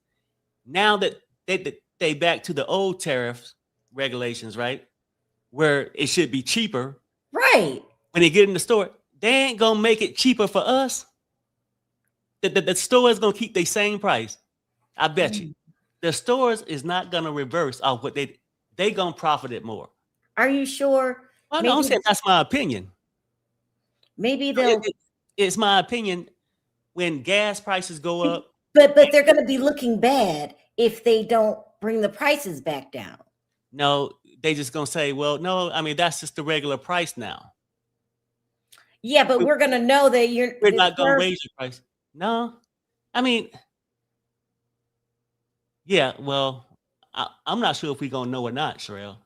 Now that they back to the old tariffs regulations, right? Where it should be cheaper. Right. When they get in the store, they ain't gonna make it cheaper for us. The store is gonna keep the same price. I bet you. The stores is not gonna reverse off what they gonna profit it more. Are you sure? Well, no, I'm saying that's my opinion. Maybe they'll. It's my opinion. When gas prices go up, but they're going to be looking bad if they don't bring the prices back down. No, they just gonna say, well, no, I mean that's just the regular price now. Yeah, but we're going to know that we're not gonna raise your price. No, I mean, yeah. Well, I'm not sure if we're gonna know or not, Sherelle.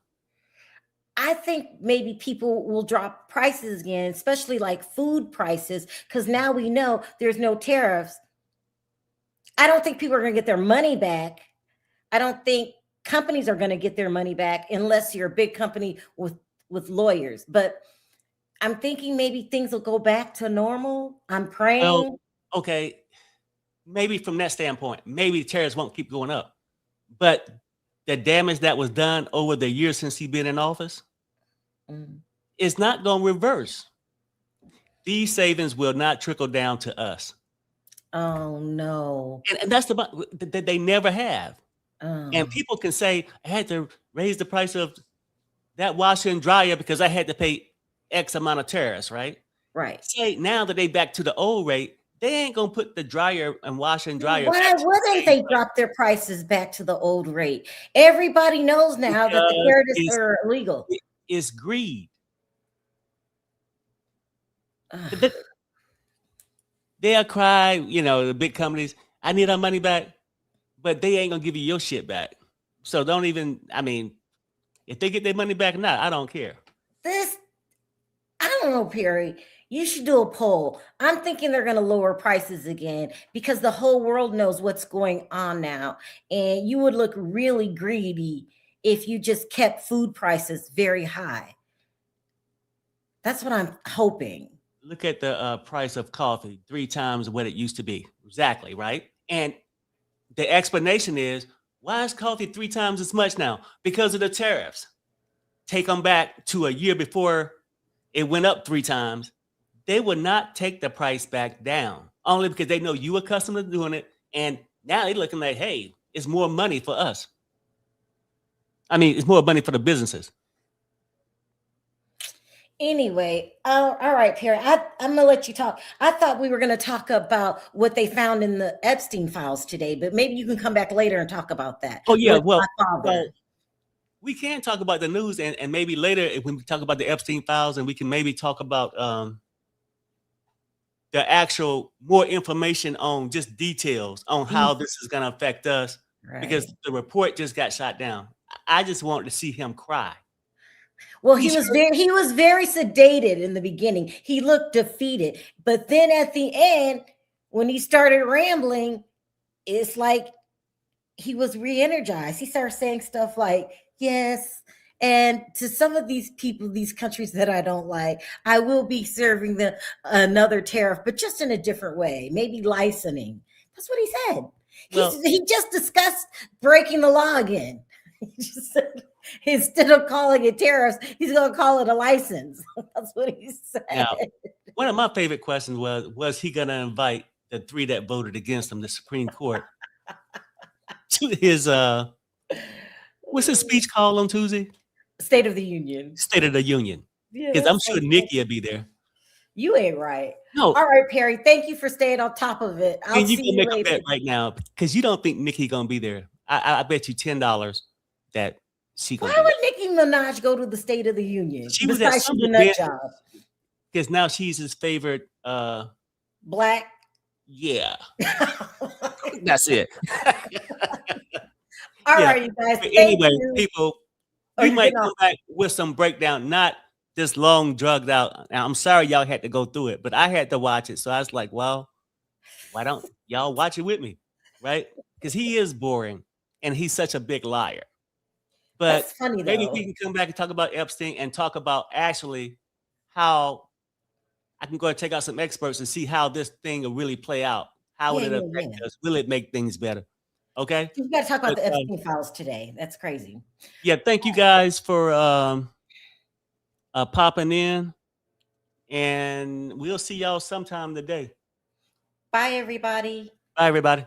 I think maybe people will drop prices again, especially like food prices, because now we know there's no tariffs. I don't think people are going to get their money back, I don't think companies are going to get their money back unless you're a big company with lawyers. But I'm thinking maybe things will go back to normal. I'm praying. Well, okay, maybe from that standpoint, maybe the tariffs won't keep going up. But the damage that was done over the years since he's been in office is not going to reverse. These savings will not trickle down to us. Oh no! And that's that they never have. Oh. And people can say, I had to raise the price of that washer and dryer because I had to pay X amount of tariffs, right? Right. Say now that they back to the old rate, they ain't gonna put the dryer and washer and dryer. Why wouldn't they drop their prices back to the old rate? Everybody knows now that the tariffs are illegal. It's greed. They'll cry, you know, the big companies, I need our money back, but they ain't gonna give you your shit back. So don't even, I mean, if they get their money back or not, I don't care. I don't know, Perry. You should do a poll. I'm thinking they're going to lower prices again because the whole world knows what's going on now. And you would look really greedy if you just kept food prices very high. That's what I'm hoping. Look at the price of coffee, 3 times what it used to be. Exactly, right? And the explanation is, why is coffee 3 times as much now? Because of the tariffs. Take them back to a year before it went up 3 times. They would not take the price back down, only because they know you accustomed to doing it. And now they're looking like, hey, it's more money for us. I mean, it's more money for the businesses. Anyway, all right, Perry, I'm going to let you talk. I thought we were going to talk about what they found in the Epstein files today, but maybe you can come back later and talk about that. Oh, yeah, well, we can talk about the news and maybe later when we talk about the Epstein files and we can maybe talk about the actual more information on just details on how this is going to affect us, because the report just got shot down. I just wanted to see him cry. Well, he was very sedated in the beginning. He looked defeated, but then at the end, when he started rambling, it's like he was re-energized. He started saying stuff like, yes, and to some of these people, these countries that I don't like, I will be serving them another tariff, but just in a different way, maybe licensing. That's what he said. Well, He just discussed breaking the law again. He just said, instead of calling it tariffs, he's going to call it a license. That's what he said. Now, one of my favorite questions was he going to invite the 3 that voted against him, the Supreme Court, to his, what's his speech called on Tuesday? State of the Union. State of the Union. Because I'm sure Nikki will be there. You ain't right. No. All right, Perry. Thank you for staying on top of it. I'll And you see can you make a later. bet right now because you don't think Nikki gonna be there. I bet you $10 that she gonna. Why would Nicki Minaj go to the State of the Union? She was at Besides some she's a nut event job. because now she's his favorite. Black. Yeah, that's it. All Yeah. right, you guys. But Thank anyway, you. people, Oh, we you might can come back with some breakdown, not this long drugged out. Now, I'm sorry y'all had to go through it, but I had to watch it, so I was like, well, why don't y'all watch it with me, right? Because he is boring and he's such a big liar. But That's funny, maybe though. we can come back and talk about Epstein and talk about actually how I can go and take out some experts and see how this thing will really play out. How will Yeah, it yeah, affect yeah. us? Will it make things better? Okay. We got to talk about But, the Epstein files today. That's crazy. yeah, thank you guys for popping in, and we'll see y'all sometime today. Bye, everybody. Bye, everybody.